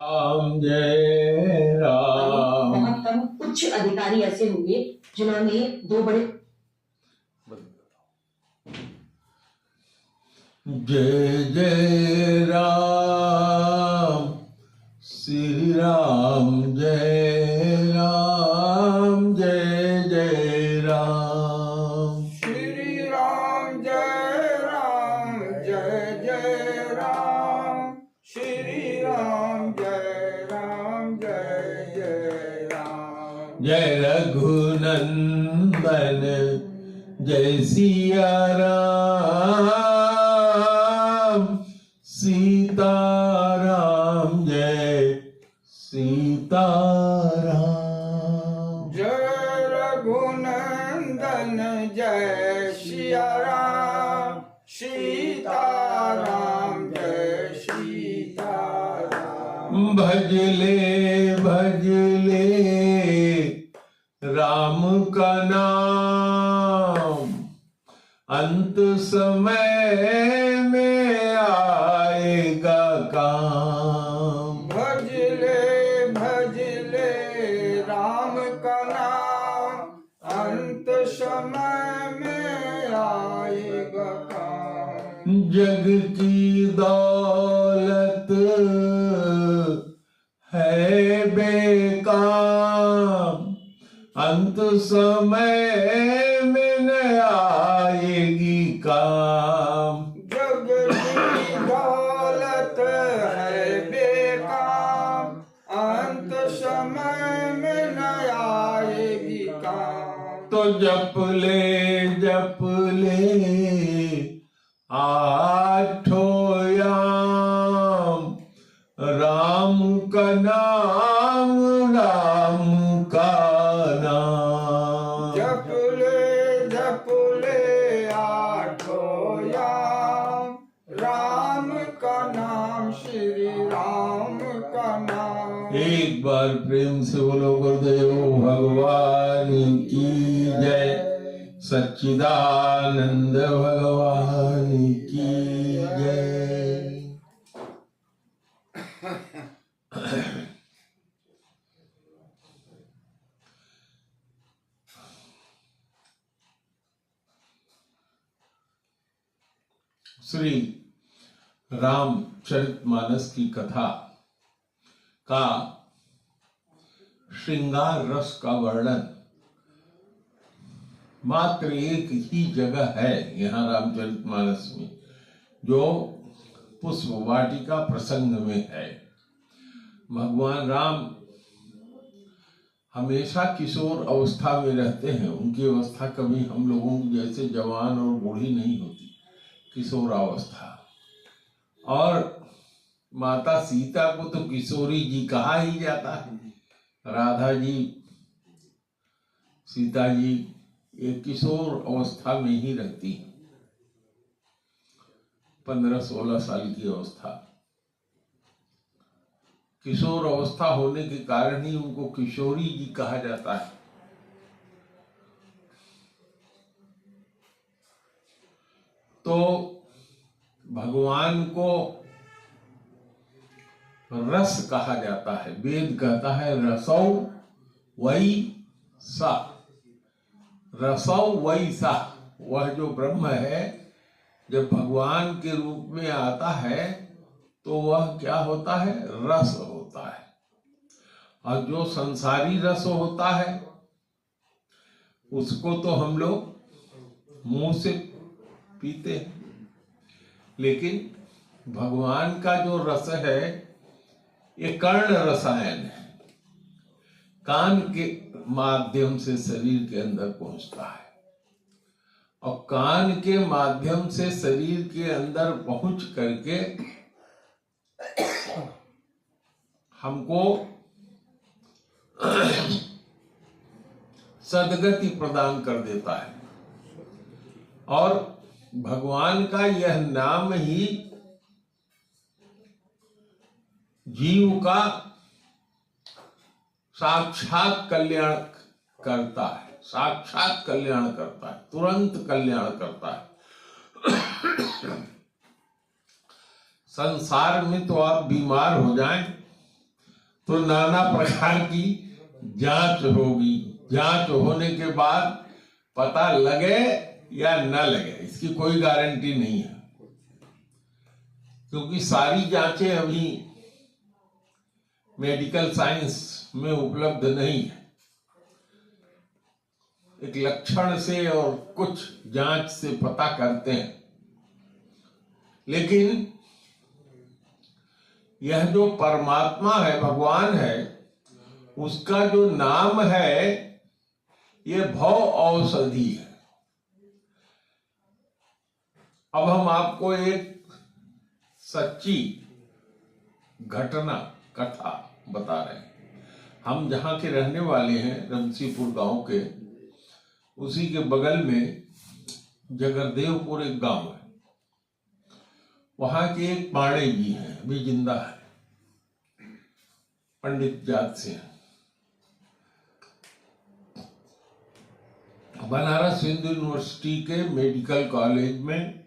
राम जय राम। बहुत उच्च अधिकारी ऐसे होंगे जिन्होंने दो बड़े जय जय राम श्री राम जय राम जय जय राम श्री राम जय राम जय जय राम श्री राम जय राम जय जय राम जय रघुनंदन जय सिया राम सीताराम जय सीताराम जय रघुनंदन जय सिया राम सीताराम जय सीताराम भजले भजले राम का नाम अंत समय में आएगा काम। भजले भजले राम का नाम अंत समय में आएगा काम। जग की दौलत है बेकाम अंत समय में न आएगी काम। जग की दौलत है बेकाम अंत समय में न आएगी काम। तो जप ले आठों याम राम का नाम राम का नाम। जप ले आठों याम राम का नाम श्री राम का नाम। एक बार प्रेम से बोलो गुरुदेव भगवान की जय। सच्चिदानंद भगवान की जय। श्री रामचरितमानस की कथा का श्रृंगार रस का वर्णन मात्र एक ही जगह है यहाँ रामचरितमानस में, जो पुष्प वाटिका प्रसंग में है। भगवान राम हमेशा किशोर अवस्था में रहते हैं। उनकी अवस्था कभी हम लोगों की जैसे जवान और बूढ़ी नहीं होती, किशोर अवस्था। और माता सीता को तो किशोरी जी कहा ही जाता है। राधा जी, सीता जी ये किशोर अवस्था में ही रहती है, 15-16 साल की अवस्था। किशोर अवस्था होने के कारण ही उनको किशोरी जी कहा जाता है। तो भगवान को रस कहा जाता है। वेद कहता है रसौ वै सा। रसौ वै सा, वह जो ब्रह्म है जब भगवान के रूप में आता है तो वह क्या होता है? रस होता है। और जो संसारी रस होता है उसको तो हम लोग मुंह से पीते हैं, लेकिन भगवान का जो रस है ये कर्ण रसायन है। कान के माध्यम से शरीर के अंदर पहुंचता है और कान के माध्यम से शरीर के अंदर पहुंच करके हमको सद्गति प्रदान कर देता है। और भगवान का यह नाम ही जीव का साक्षात कल्याण करता है, साक्षात कल्याण करता है, तुरंत कल्याण करता है। संसार में तो आप बीमार हो जाएं तो नाना प्रकार की जांच होगी। जांच होने के बाद पता लगे या न लगे, इसकी कोई गारंटी नहीं है, क्योंकि सारी जांचें अभी मेडिकल साइंस में उपलब्ध नहीं है। एक लक्षण से और कुछ जांच से पता करते हैं, लेकिन यह जो परमात्मा है, भगवान है, उसका जो नाम है ये भव औषधि है। अब हम आपको एक सच्ची घटना कथा बता रहे हैं। हम जहाँ के रहने वाले हैं, रमसीपुर गांव के, उसी के बगल में जगरदेवपुर एक गांव है। वहां के एक पाणे जी हैं, अभी जिंदा है, पंडित जात से हैं। बनारस हिंदू यूनिवर्सिटी के मेडिकल कॉलेज में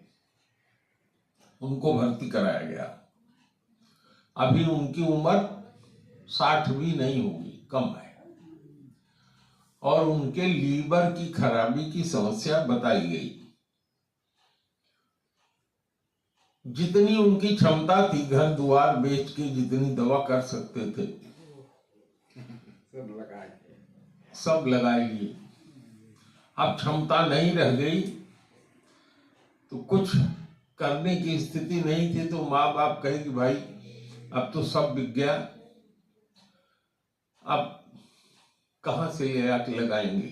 उनको भर्ती कराया गया। अभी उनकी उम्र 60 भी नहीं होगी, कम है, और उनके लीवर की खराबी की समस्या बताई गई। जितनी उनकी क्षमता थी, घर द्वार बेच के जितनी दवा कर सकते थे सब लगा लिए। अब क्षमता नहीं रह गई, तो कुछ करने की स्थिति नहीं थी, तो माँ बाप कहे कि भाई अब तो सब बिक गया, अब कहां से ले आके लगाएंगे।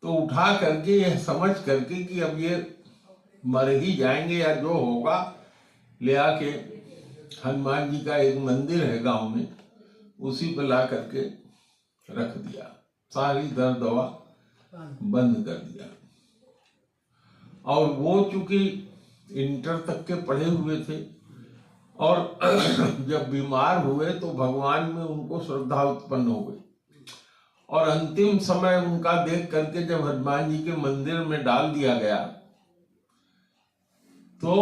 तो उठा करके, यह समझ करके कि अब ये मर ही जाएंगे या जो होगा, ले आके हनुमान जी का एक मंदिर है गांव में, उसी पर ला करके रख दिया। सारी दर्द दवा बंद कर दिया। और वो चूंकि इंटर तक के पढ़े हुए थे, और जब बीमार हुए तो भगवान में उनको श्रद्धा उत्पन्न हो गई। और अंतिम समय उनका देख करके जब हनुमान जी के मंदिर में डाल दिया गया, तो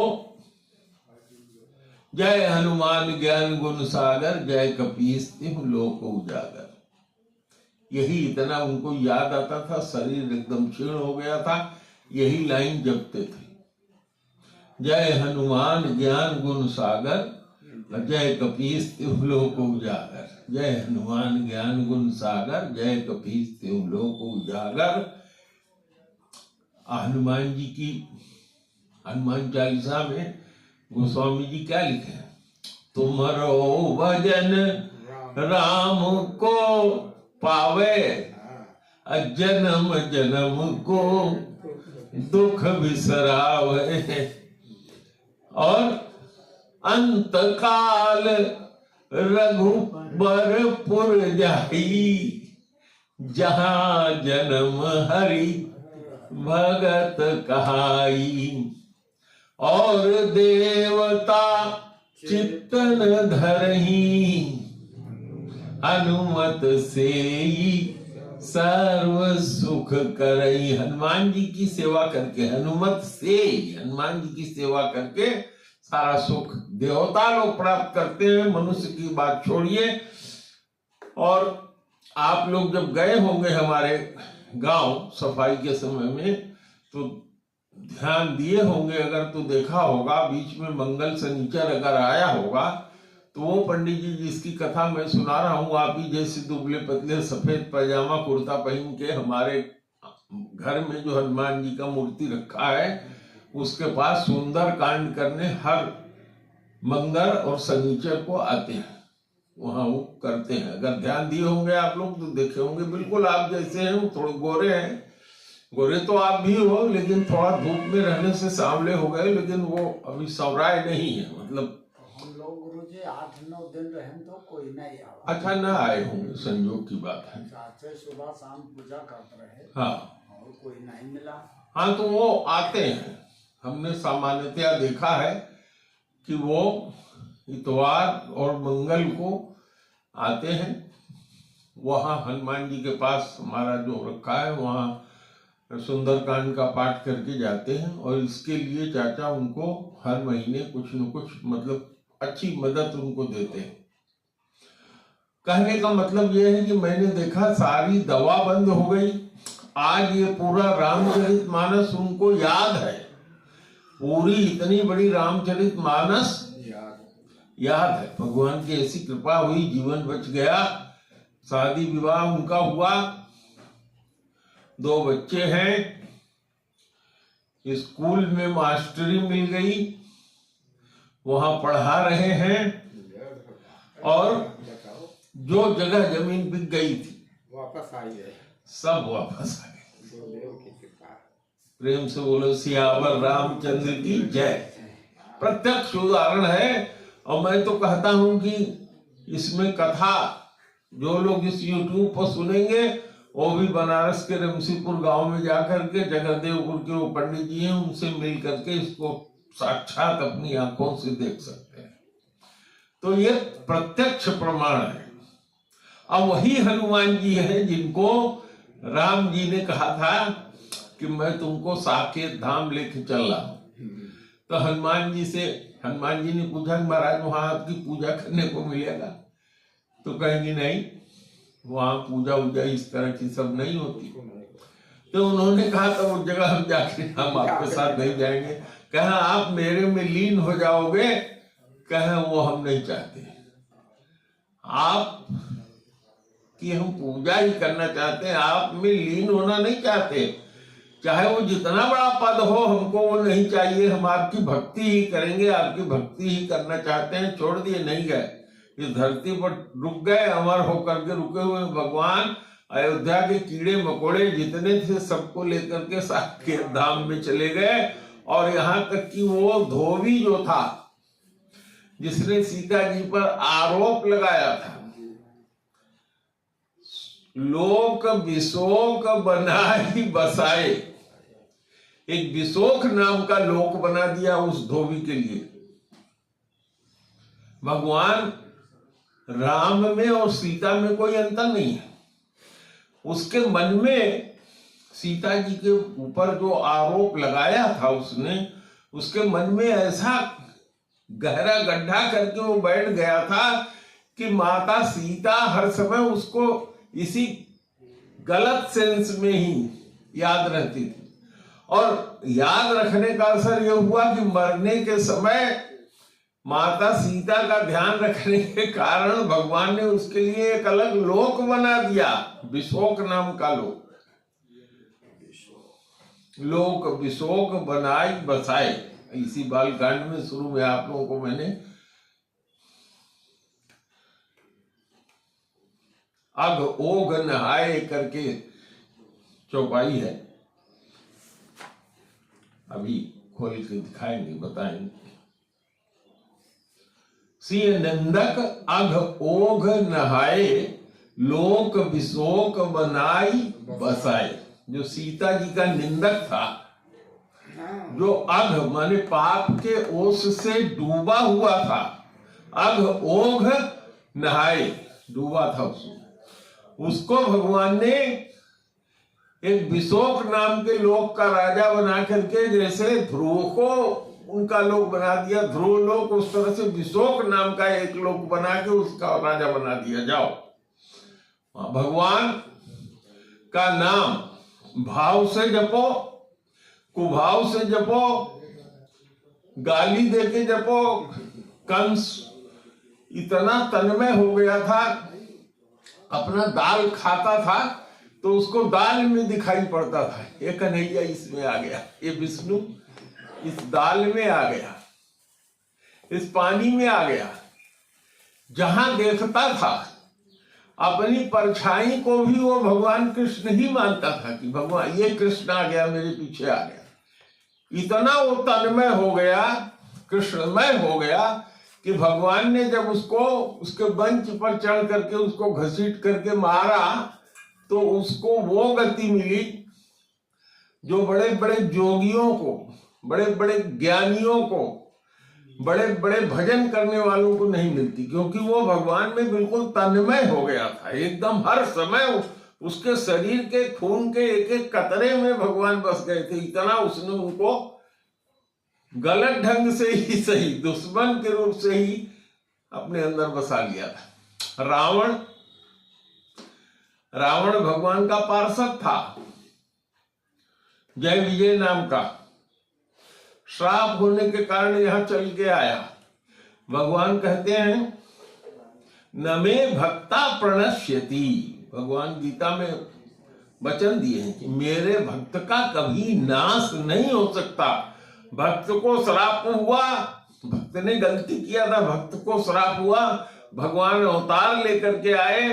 जय हनुमान ज्ञान गुण सागर, जय कपीस तिहुँ लोक उजागर, यही इतना उनको याद आता था। शरीर एकदम क्षीण हो गया था, यही लाइन जपते थे, जय हनुमान ज्ञान गुण सागर, जय कपीस तिहुँ लोक उजागर। जय हनुमान ज्ञान गुण सागर, जय कपीस तिहुँ लोक उजागर। हनुमान जी की हनुमान चालीसा में गोस्वामी जी क्या लिखे हैं? तुमरो भजन राम को पावे, जन्म जन्म को दुख बिसरावे, और अंत काल रघुबरपुर जाई, जहाँ जन्म हरि भगत कहाई। और देवता चित्तन धरही, हनुमत से सर्व सुख करई। हनुमान जी की सेवा करके, हनुमत से हनुमान जी की सेवा करके सारा सुख देवता लोग प्राप्त करते हैं। मनुष्य की बात छोड़िए। और आप लोग जब गए होंगे हमारे गांव सफाई के समय में, तो ध्यान दिए होंगे अगर, तो देखा होगा बीच में मंगल शनिचर अगर आया होगा, तो वो पंडित जी जिसकी कथा मैं सुना रहा हूँ, आप ही जैसे दुबले पतले सफेद पैजामा कुर्ता पहन के हमारे घर में जो हनुमान जी का मूर्ति रखा है, उसके पास सुंदर कांड करने हर मंगल और शनिचर को आते हैं। वहां वो करते हैं। अगर ध्यान दिए होंगे आप लोग तो देखे होंगे। बिल्कुल आप जैसे हैं, थोड़े गोरे हैं, गोरे तो आप भी हो, लेकिन थोड़ा धूप में रहने से सांवले हो गए, लेकिन वो अभी सवराए नहीं है। मतलब हम लोग गुरुजी 8-9 दिन रहें तो कोई नहीं आवा। अच्छा ना आए होंगे, संयोग की बात है। चाचे सुबह शाम पूजा करते रहे, हाँ और कोई नहीं मिला। हाँ, तो वो आते हैं। हमने सामान्यतया देखा है कि वो इतवार और मंगल को आते हैं। वहाँ हनुमान जी के पास हमारा जो रखा है, वहाँ सुंदरकांड का पाठ करके जाते हैं। और इसके लिए चाचा उनको हर महीने कुछ न कुछ, मतलब अच्छी मदद उनको देते हैं। कहने का मतलब यह है कि मैंने देखा सारी दवा बंद हो गई। आज ये पूरा रामचरितमानस उनको याद है, पूरी इतनी बड़ी रामचरितमानस याद है। भगवान की ऐसी कृपा हुई, जीवन बच गया, शादी विवाह उनका हुआ, 2 बच्चे हैं, स्कूल में मास्टरी मिल गई, वहां पढ़ा रहे हैं, और जो जगह जमीन बिक गई थी वापस आई है, सब वापस आ गए। गुरुदेव की कृपा। प्रेम से बोलो सियावर रामचंद्र की जय। प्रत्यक्ष उदाहरण है। और मैं तो कहता हूं कि इसमें कथा जो लोग इस YouTube पर सुनेंगे वो भी बनारस के रमसीपुर गांव में जाकर के जगदेवपुर के वो पंडित जी हैं, उनसे मिल करके इसको साक्षात अपनी आंखों से देख सकते हैं। तो ये प्रत्यक्ष प्रमाण है। अब वही हनुमान जी हैं जिनको राम जी ने कहा था कि मैं तुमको साकेत धाम लेके चल रहा हूं। तो हनुमान जी ने पूछा कि महाराज वहां आपकी पूजा करने को मिलेगा? तो कहेंगे नहीं, वहां पूजा वूजा इस तरह की सब नहीं होती। तो उन्होंने कहा तो उस जगह हम जाके हम आपके साथ नहीं जाएंगे। कहा आप मेरे में लीन हो जाओगे, कहे वो हम नहीं चाहते। आप कि हम पूजा ही करना चाहते हैं, आप में लीन होना नहीं चाहते। चाहे वो जितना बड़ा पद हो, हमको वो नहीं चाहिए। हम आपकी भक्ति ही करेंगे, आपकी भक्ति ही करना चाहते हैं। छोड़ दिए, नहीं गए, इस धरती पर रुक गए, अमर होकर के रुके हुए भगवान अयोध्या के कीड़े मकोड़े जितने थे सबको लेकर के साकेत धाम में चले गए। और यहाँ तक कि वो धोबी जो था जिसने सीता जी पर आरोप लगाया था, लोक विशोक बनाई बसाए, एक विशोक नाम का लोक बना दिया उस धोबी के लिए। भगवान राम में और सीता में कोई अंतर नहीं है। उसके मन में सीता जी के ऊपर जो आरोप लगाया था उसने, उसके मन में ऐसा गहरा गड्ढा करके वो बैठ गया था कि माता सीता हर समय उसको इसी गलत सेंस में ही याद रहती थी। और याद रखने का असर यह हुआ कि मरने के समय माता सीता का ध्यान रखने के कारण भगवान ने उसके लिए एक अलग लोक बना दिया, विशोक नाम का लोक। लोक विशोक बनाई बसाए, इसी बालकांड में शुरू में आप लोगों को मैंने अघ ओघ नहाए करके चौपाई है, अभी खोल के दिखाएंगे, बताएंगे। सिय नंदक अघ ओघ नहाए, लोक विशोक बनाई बसाए। जो सीता जी का निंदक था, जो अघ माने पाप के ओस से डूबा हुआ था, अघ ओघ नहाए, डूबा था उसको भगवान ने एक विशोक नाम के लोक का राजा बना करके, जैसे ध्रुव को उनका लोक बना दिया, ध्रुव लोक, उस तरह से विशोक नाम का एक लोक बना के उसका राजा बना दिया। जाओ, भगवान का नाम भाव से जपो, कुभाव से जपो, गाली देके जपो। कंस इतना तन्मय हो गया था, अपना दाल खाता था तो उसको दाल में दिखाई पड़ता था, ये कन्हैया इसमें आ गया, ये विष्णु इस दाल में आ गया, इस पानी में आ गया। जहां देखता था अपनी परछाई को भी वो भगवान कृष्ण ही मानता था कि भगवान ये कृष्ण आ गया, मेरे पीछे आ गया। इतना वो तन्मय हो गया, कृष्णमय हो गया कि भगवान ने जब उसको उसके मंच पर चढ़ करके उसको घसीट करके मारा तो उसको वो गति मिली जो बड़े बड़े जोगियों को, बड़े बड़े ज्ञानियों को, बड़े बड़े भजन करने वालों को नहीं मिलती, क्योंकि वो भगवान में बिल्कुल तन्मय हो गया था। एकदम हर समय उसके शरीर के खून के एक एक कतरे में भगवान बस गए थे। इतना उसने उनको गलत ढंग से ही सही, दुश्मन के रूप से ही अपने अंदर बसा लिया था। रावण रावण भगवान का पार्षद था, जय विजय नाम का। श्राप होने के कारण यहां चल के आया। भगवान कहते हैं न मे भक्ता प्रणश्यति, भगवान गीता में वचन दिए हैं कि मेरे भक्त का कभी नाश नहीं हो सकता। भक्त को श्राप हुआ, भक्त ने गलती किया था, भक्त को श्राप हुआ, भगवान अवतार लेकर के आए,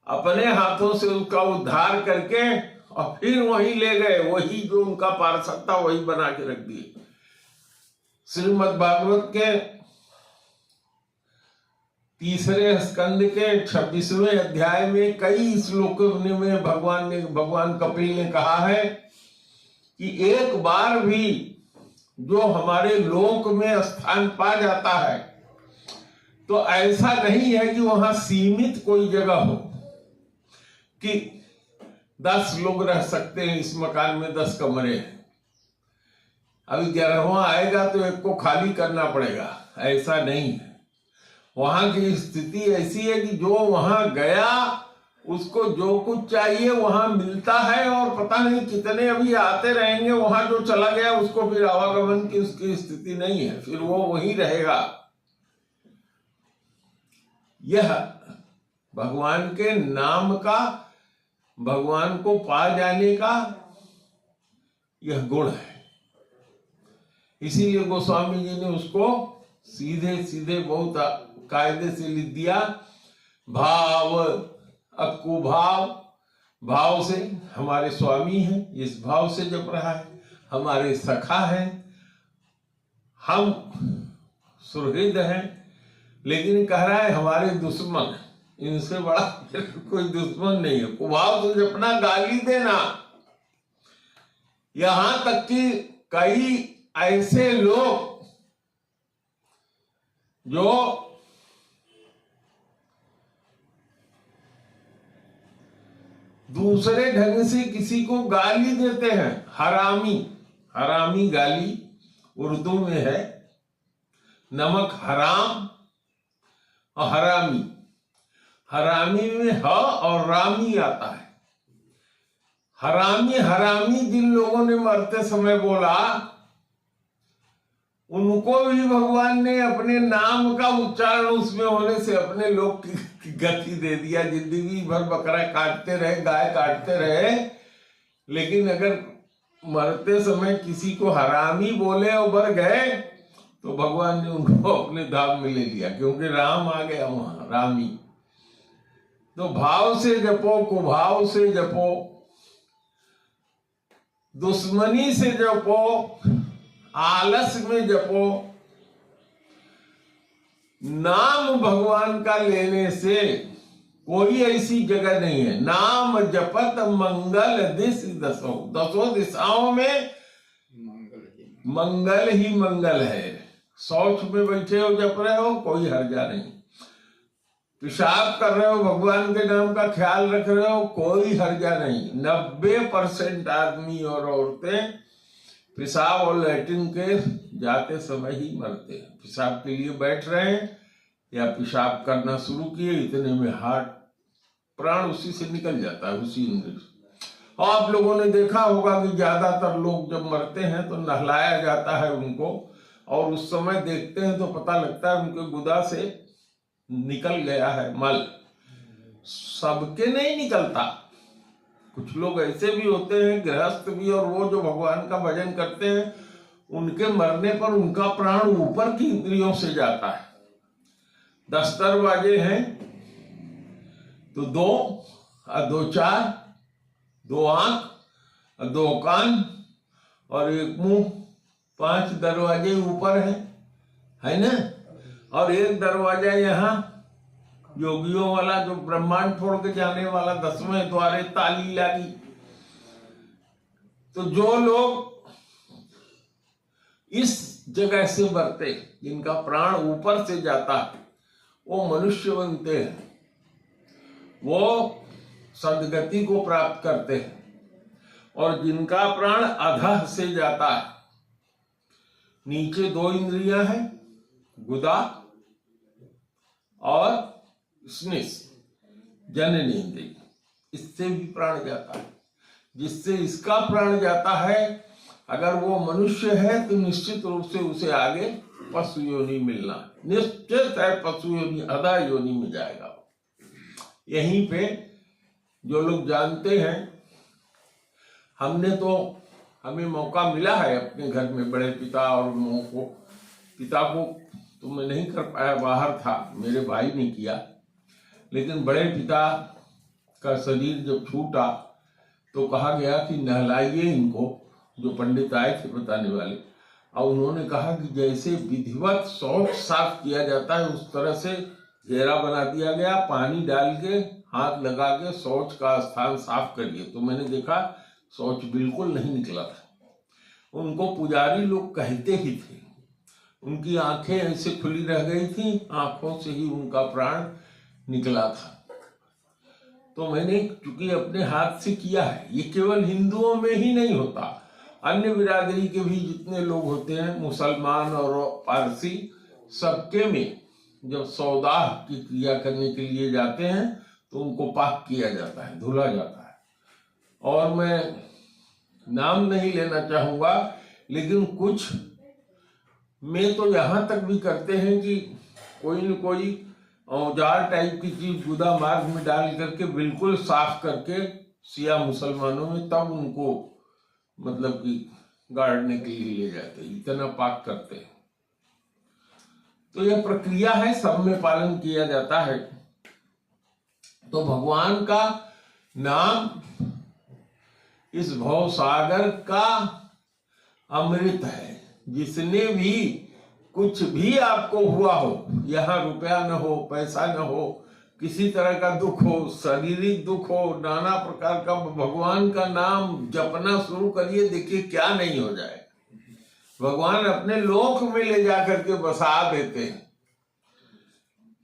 अपने हाथों से उसका उद्धार करके और फिर वही ले गए, वही जो उनका पार्षद था वही बना के रख दिए। श्रीमद् भागवत के 3 स्कंद के 26वें अध्याय में कई श्लोकों में भगवान कपिल ने कहा है कि एक बार भी जो हमारे लोक में स्थान पा जाता है तो ऐसा नहीं है कि वहां सीमित कोई जगह हो कि 10 लोग रह सकते हैं, इस मकान में 10 कमरे हैं। अभी 11वां आएगा तो एक को खाली करना पड़ेगा, ऐसा नहीं है। वहां की स्थिति ऐसी है कि जो वहां गया उसको जो कुछ चाहिए वहां मिलता है, और पता नहीं कितने अभी आते रहेंगे। वहां जो चला गया उसको फिर आवागमन की उसकी स्थिति नहीं है, फिर वो वहीं रहेगा। यह भगवान के नाम का, भगवान को पा जाने का यह गुण है। इसीलिए गोस्वामी जी ने उसको सीधे सीधे बहुत कायदे से लिख दिया। भाव अकुभाव, भाव से हमारे स्वामी हैं, इस भाव से जप रहा है, हमारे सखा हैं, हम सुहृद हैं, लेकिन कह रहा है हमारे दुश्मन, इनसे बड़ा कोई दुश्मन नहीं है। कुभाव से जपना, गाली देना, यहां तक कि कई ऐसे लोग जो दूसरे ढंग से किसी को गाली देते हैं, हरामी, हरामी गाली उर्दू में है, नमक हराम और हरामी, हरामी में ह और रामी आता है। हरामी हरामी जिन लोगों ने मरते समय बोला, उनको भी भगवान ने अपने नाम का उच्चारण उसमें होने से अपने लोग की गति दे दिया। जिंदगी भर बकरा काटते रहे, गाय काटते रहे, लेकिन अगर मरते समय किसी को हरामी बोले और मर गए तो भगवान ने उनको अपने धाम में ले लिया, क्योंकि राम आ गया वहां, रामी। तो भाव से जपो, कुभाव से जपो, दुश्मनी से जपो, आलस में जपो। नाम भगवान का लेने से कोई ऐसी जगह नहीं है। नाम जपत मंगल दिस दसों, 10 दिशाओं में मंगल ही मंगल है। शौच में बैठे हो, जप रहे हो, कोई हर्जा नहीं। पेशाब कर रहे हो, भगवान के नाम का ख्याल रख रहे हो, कोई हर्जा नहीं। 90% आदमी और औरतें पेशाब और लैट्रिन के जाते समय ही मरते हैं। पेशाब के लिए बैठ रहे हैं या पेशाब करना शुरू किए, इतने में हार्ट, प्राण उसी से निकल जाता है, उसी इंद्र से। और आप लोगों ने देखा होगा कि ज्यादातर लोग जब मरते हैं तो नहलाया जाता है उनको, और उस समय देखते हैं तो पता लगता है उनके गुदा से निकल गया है मल। सबके नहीं निकलता, कुछ लोग ऐसे भी होते हैं, गृहस्थ भी, और वो जो भगवान का भजन करते हैं, उनके मरने पर उनका प्राण ऊपर की इंद्रियों से जाता है। 10 दरवाजे हैं तो 2 और 2 4, 2 आंख और 2 कान और 1 मुंह, 5 दरवाजे ऊपर है ना। और 1 दरवाजा यहाँ योगियों वाला, जो ब्रह्मांड छोड़ के जाने वाला, 10वें द्वारे ताली लगी। तो जो लोग इस जगह से मरते, जिनका प्राण ऊपर से जाता है, वो मनुष्य बनते हैं, वो सदगति को प्राप्त करते हैं। और जिनका प्राण अधः से जाता है, नीचे 2 इंद्रियां हैं, गुदा और स्निस जननेन्द्रिय, इससे भी प्राण जाता है। जिससे इसका प्राण जाता है, अगर वो मनुष्य है तो निश्चित रूप से उसे आगे पशु योनि मिलना, निश्चित है पशु योनि, अधा योनि में जाएगा। यहीं पे जो लोग जानते हैं, हमें मौका मिला है अपने घर में बड़े पिता और पिता को तो मैं नहीं कर पाया, बाहर था, मेरे भाई ने किया, लेकिन बड़े पिता का शरीर जब छूटा तो कहा गया कि नहलाइए इनको, जो पंडित आए थे बताने वाले, और उन्होंने कहा कि जैसे विधिवत शौच साफ किया जाता है उस तरह से घेरा बना दिया गया, पानी डाल के हाथ लगा के शौच का स्थान साफ करिए। तो मैंने देखा शौच बिल्कुल नहीं निकला था। उनको पुजारी लोग कहते ही थे, उनकी आंखें ऐसे खुली रह गई थी, आंखों से ही उनका प्राण निकला था। तो मैंने चूंकि अपने हाथ से किया है, ये केवल हिंदुओं में ही नहीं होता, अन्य बिरादरी के भी जितने लोग होते हैं, मुसलमान और पारसी, सबके में जब सौदाह की क्रिया करने के लिए जाते हैं तो उनको पाक किया जाता है, धुला जाता है। और मैं नाम नहीं लेना चाहूंगा, लेकिन कुछ में तो यहाँ तक भी करते हैं कि कोई न कोई औजार टाइप की चीज गुदा मार्ग में डाल करके बिल्कुल साफ करके सिया मुसलमानों में, तब उनको मतलब कि गाड़ने के लिए ले जाते हैं, इतना पाक करते हैं। तो यह प्रक्रिया है, सब में पालन किया जाता है। तो भगवान का नाम इस भव सागर का अमृत है। जिसने भी कुछ भी आपको हुआ हो, यहाँ रुपया न हो, पैसा न हो, किसी तरह का दुख हो, शारीरिक दुख हो, नाना प्रकार का, भगवान का नाम जपना शुरू करिए, देखिए क्या नहीं हो जाए। भगवान अपने लोक में ले जा करके बसा देते हैं।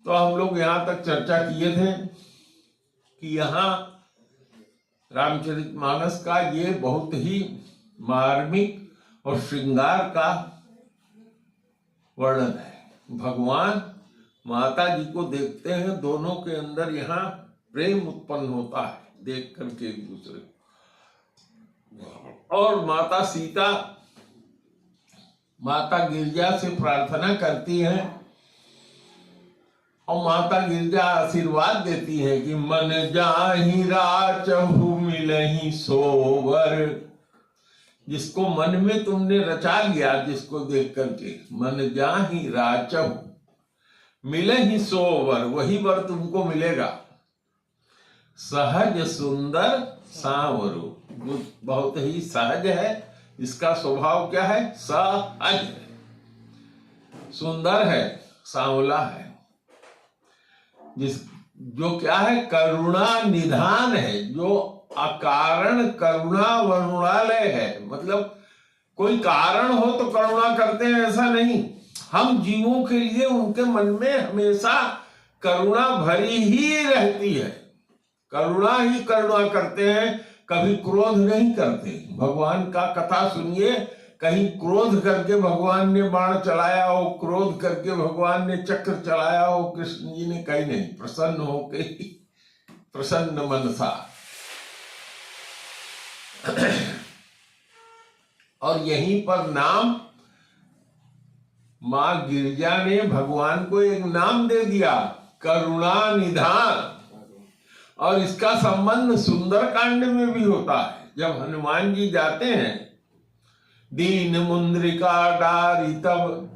तो हम लोग यहाँ तक चर्चा किए थे कि यहाँ रामचरितमानस का ये बहुत ही मार्मिक और श्रृंगार का वर्णन है। भगवान माता जी को देखते हैं, दोनों के अंदर यहाँ प्रेम उत्पन्न होता है देख करके एक दूसरे को। और माता सीता माता गिरजा से प्रार्थना करती हैं और माता गिरजा आशीर्वाद देती है कि मन जाहि राचहु मिलहि सोवर। जिसको मन में तुमने रचा लिया, जिसको देख करके, मन जाहि राचहु मिलहि सोवर, वही वर तुमको मिलेगा। सहज सुंदर सांवरो, बहुत ही सहज है, इसका स्वभाव क्या है? सहज है, सुंदर है, सांवला है। जो क्या है? करुणा निधान है, जो अकारण करुणा वरुणालय है। मतलब कोई कारण हो तो करुणा करते हैं ऐसा नहीं, हम जीवों के लिए उनके मन में हमेशा करुणा भरी ही रहती है, करुणा ही करुणा करते हैं, कभी क्रोध नहीं करते। भगवान का कथा सुनिए, कहीं क्रोध करके भगवान ने बाण चलाया हो, क्रोध करके भगवान ने चक्र चलाया हो, कृष्ण जी ने कहीं नहीं, प्रसन्न होके ही, प्रसन्न मनसा। और यहीं पर नाम, मां गिरजा ने भगवान को एक नाम दे दिया, करुणा निधान। और इसका संबंध सुंदरकांड में भी होता है। जब हनुमान जी जाते हैं, दीन मुंद्रिका डारी तब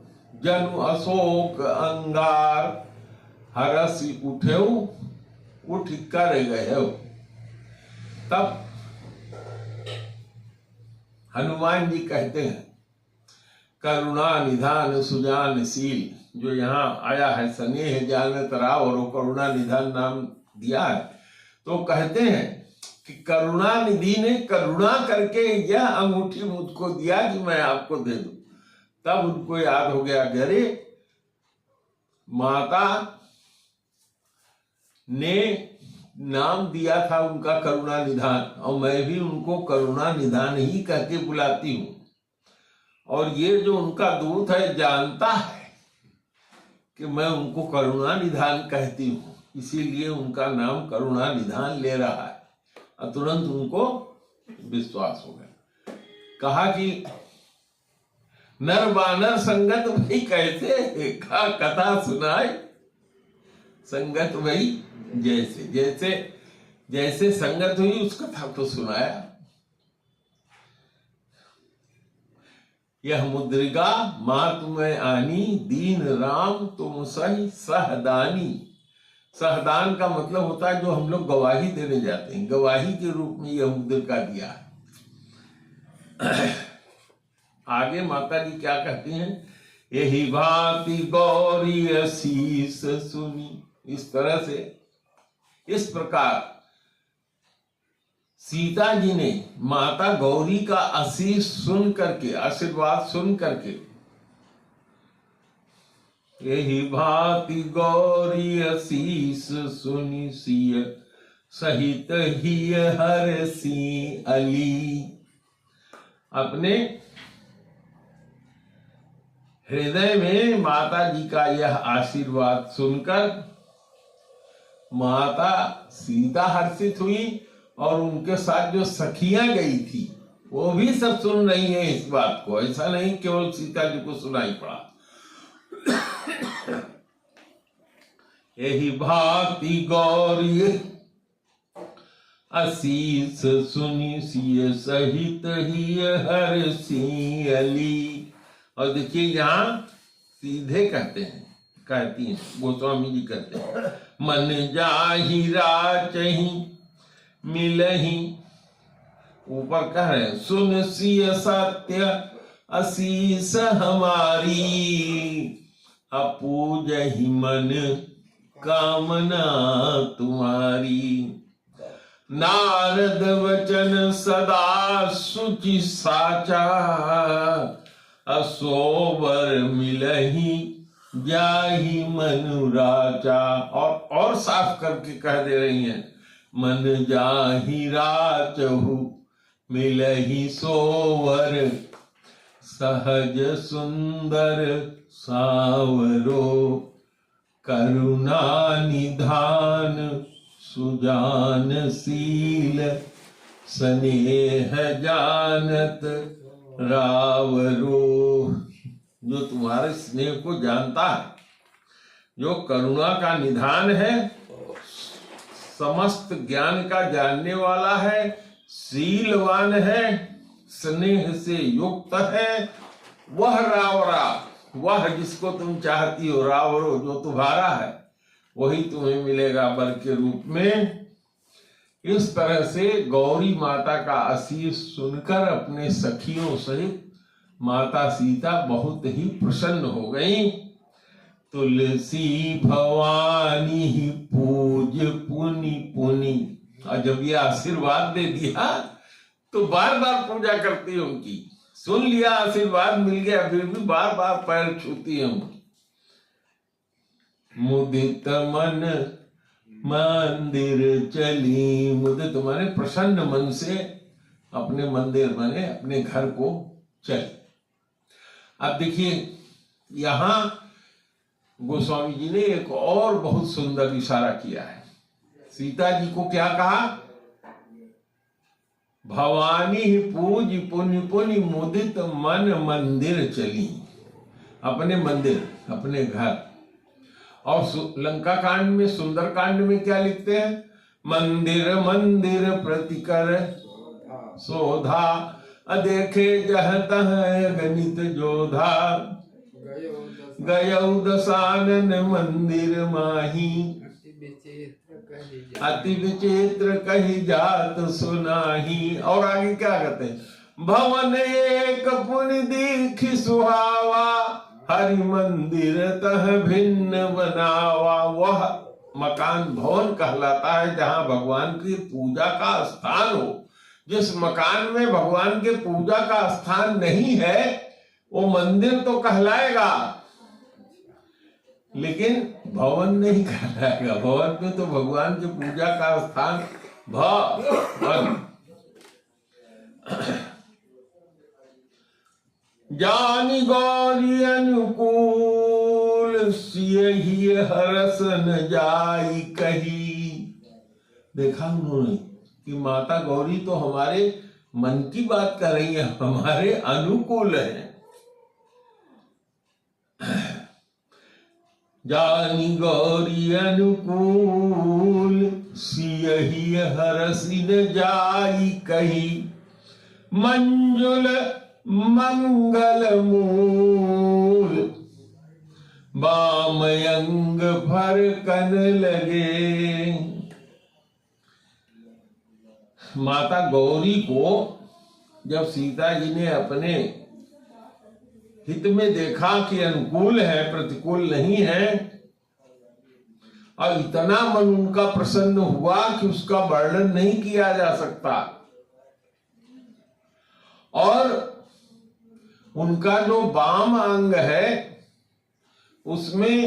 जनु अशोक अंगार, हरसि उठेऊ उठ कर गए। तब हनुमान जी कहते हैं, करुणा निधान सुजान शील, जो यहाँ आया है स्नेह जानत राव और करुणा निधान नाम दिया है, तो कहते हैं कि करुणा निधि ने करुणा करके यह अंगूठी मुझको दिया कि मैं आपको दे दूं। तब उनको याद हो गया, अरे माता ने नाम दिया था उनका करुणा निधान, और मैं भी उनको करुणा निधान ही कह के बुलाती हूं। और ये जो उनका दूत है जानता है कि मैं उनको करुणा निधान कहती हूं, इसीलिए उनका नाम करुणा निधान ले रहा है। और तुरंत उनको विश्वास हो गया। कहा कि नर बानर संगत भई कैसे, कथा सुनाए संगत भई जैसे। जैसे जैसे संगत हुई उस कथा को सुनाया। यह मुद्रिका माँ तुम्हें आनी, दीन राम तुम सही सहदानी। सहदान का मतलब होता है जो हम लोग गवाही देने जाते हैं, गवाही के रूप में यह मुद्रिका दिया है। आगे माता जी क्या कहती हैं, यही भांति गौरी असीस सुनी। इस तरह से, इस प्रकार सीता जी ने माता गौरी का आशीष सुन करके, आशीर्वाद सुन करके, यही भांति गौरी आशीष सुनी सिय सहित ही हर सी अली। अपने हृदय में माता जी का यह आशीर्वाद सुनकर माता सीता हर्षित हुई और उनके साथ जो सखियां गई थी वो भी सब सुन रही हैं इस बात को। ऐसा नहीं केवल सीता जी को सुनाई पड़ा। यही भांति गौरी आशीष सुनी सिय सहित ही हर सी अली। और देखिए यहाँ सीधे कहती हैं गोस्वामी जी कहते हैं, मन जाहि राचहि मिलहि। ऊपर कह रहे हैं, सुन सिय सत्य आशीष हमारी, अपूजहि मन कामना तुम्हारी। नारद वचन सदा सुचि साचा, असोबर मिलहि जाहि मनुराचा। और साफ करके कह दे रही हैं, मन जाहि राचहु मिलहि सोवर, सहज सुंदर सावरो, करुणा निधान सुजानशील, स्नेह जानत रावरो। जो तुम्हारे स्नेह को जानता है, जो करुणा का निधान है, समस्त ज्ञान का जानने वाला है, शीलवान है, स्नेह से युक्त है, वह रावरा, वह जिसको तुम चाहती हो, रावरो जो तुम्हारा है, वही तुम्हें मिलेगा वर के रूप में। इस तरह से गौरी माता का आशीष सुनकर अपने सखियों सहित माता सीता बहुत ही प्रसन्न हो गई। तुलसी भवानी पूज पुनि पुनि। और जब ये आशीर्वाद दे दिया तो बार बार पूजा करती है उनकी। सुन लिया, आशीर्वाद मिल गया, फिर भी बार बार पैर छूती है उनकी। मुदित मन मंदिर चली। मुदित माने प्रसन्न मन से अपने मंदिर माने अपने घर को चली। अब देखिए यहां गोस्वामी जी ने एक और बहुत सुंदर इशारा किया है। सीता जी को क्या कहा, भवानी ही पूज पुनि पुनि मुदित मन मंदिर चली। अपने मंदिर, अपने घर। और लंका कांड में, सुंदर कांड में क्या लिखते हैं, मंदिर मंदिर प्रतिकर शोधा, अदेखे जह तह गणित जोधा, गयौ दशानन मंदिर माही, अति विचित्र कही जात सुनाही। और आगे क्या कहते हैं, भवन एक पुनि दीखि सुहावा, हरि मंदिर तह भिन्न बनावा। वह मकान भवन कहलाता है जहां भगवान की पूजा का स्थान हो। जिस मकान में भगवान के पूजा का स्थान नहीं है वो मंदिर तो कहलाएगा लेकिन भवन नहीं कहलाएगा। भवन में तो भगवान की पूजा का स्थान भवन। जानी गौरी अनुकूल सियहि हरस न जाई कही। देखा उन्होंने कि माता गौरी तो हमारे मन की बात कर रही है, हमारे अनुकूल है। जानी गौरी अनुकूल, सियहि हरसि न जाई कही। मंजुल मंगल मूल, बामयंग फरकन लगे। माता गौरी को जब सीता जी ने अपने हित में देखा कि अनुकूल है, प्रतिकूल नहीं है, और इतना मन उनका प्रसन्न हुआ कि उसका वर्णन नहीं किया जा सकता। और उनका जो वाम अंग है उसमें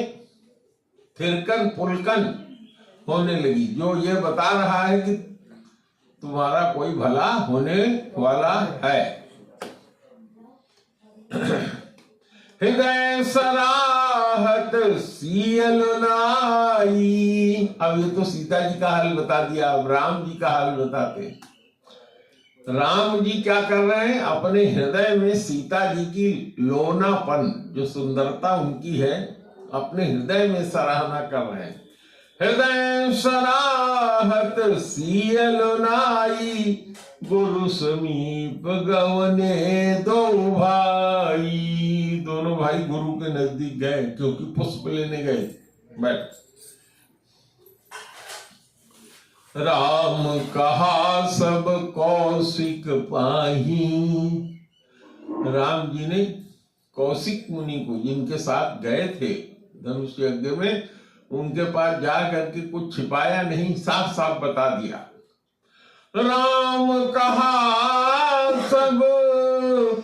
थिरकन पुलकन होने लगी, जो ये बता रहा है कि तुम्हारा कोई भला होने वाला है। हृदय सराहत सियल नाई। अब ये तो सीता जी का हाल बता दिया, अब राम जी का हाल बताते। राम जी क्या कर रहे हैं? अपने हृदय में सीता जी की लोनापन, जो सुंदरता उनकी है, अपने हृदय में सराहना कर रहे हैं। हृदय सराहत सियल नाई, गुरु समीप गवने दो भाई। दोनों भाई गुरु के नजदीक गए क्योंकि पुष्प लेने गए। बैठ। राम कहा सब कौशिक पाही। राम जी ने कौशिक मुनि को, जिनके साथ गए थे धनुष यज्ञ में, उनके पास जा करके कुछ छिपाया नहीं, साफ साफ बता दिया। राम कहा सब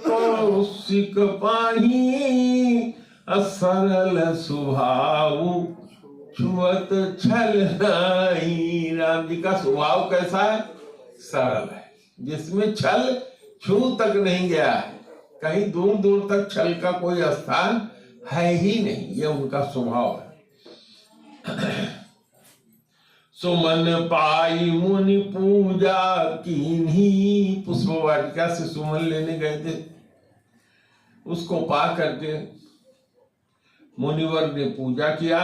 कौशिक पाही, सरल स्वभाव छुअत छल नहीं। राम जी का स्वभाव कैसा है? सरल है, जिसमें छल छू तक नहीं गया है, कहीं दूर दूर तक छल का कोई स्थान है ही नहीं, यह उनका स्वभाव है। सुमन पाई मुनि पूजा कीन्ही। पुष्प वाटिका से सुमन लेने गए थे, उसको पा करके मुनिवर ने पूजा किया।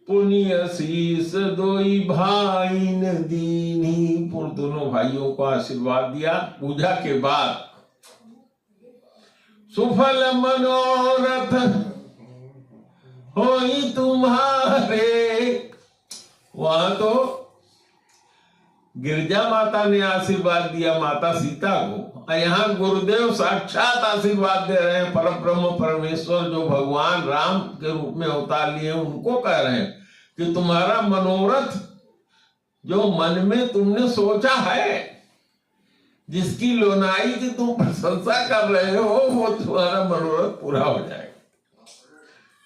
पुण्य शीस दोई भाई न दीनी। पुर दोनों भाइयों को आशीर्वाद दिया। पूजा के बाद सुफल मनोरथ होई तुम्हारे। वहां तो गिरजा माता ने आशीर्वाद दिया माता सीता को, और यहाँ गुरुदेव साक्षात आशीर्वाद दे रहे हैं। परम ब्रह्म परमेश्वर जो भगवान राम के रूप में अवतार लिए, उनको कह रहे हैं कि तुम्हारा मनोरथ, जो मन में तुमने सोचा है, जिसकी लोनाई की तुम प्रशंसा कर रहे हो, वो तुम्हारा मनोरथ पूरा हो जाएगा।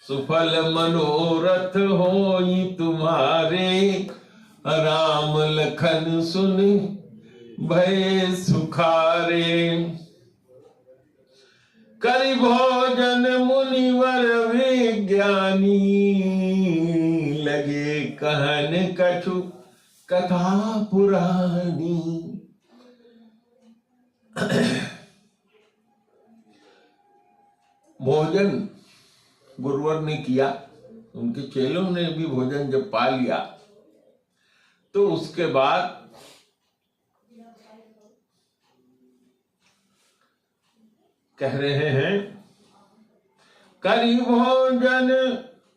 सुफल मनोरथ होई तुम्हारे, राम लखन सुन भय सुखारे। करि भोजन मुनिवर विज्ञानी, लगे कहन कछु कथा पुरानी। भोजन गुरुवर ने किया, उनके चेलों ने भी भोजन जब पा लिया, तो उसके बाद कह रहे हैं, करि भोजन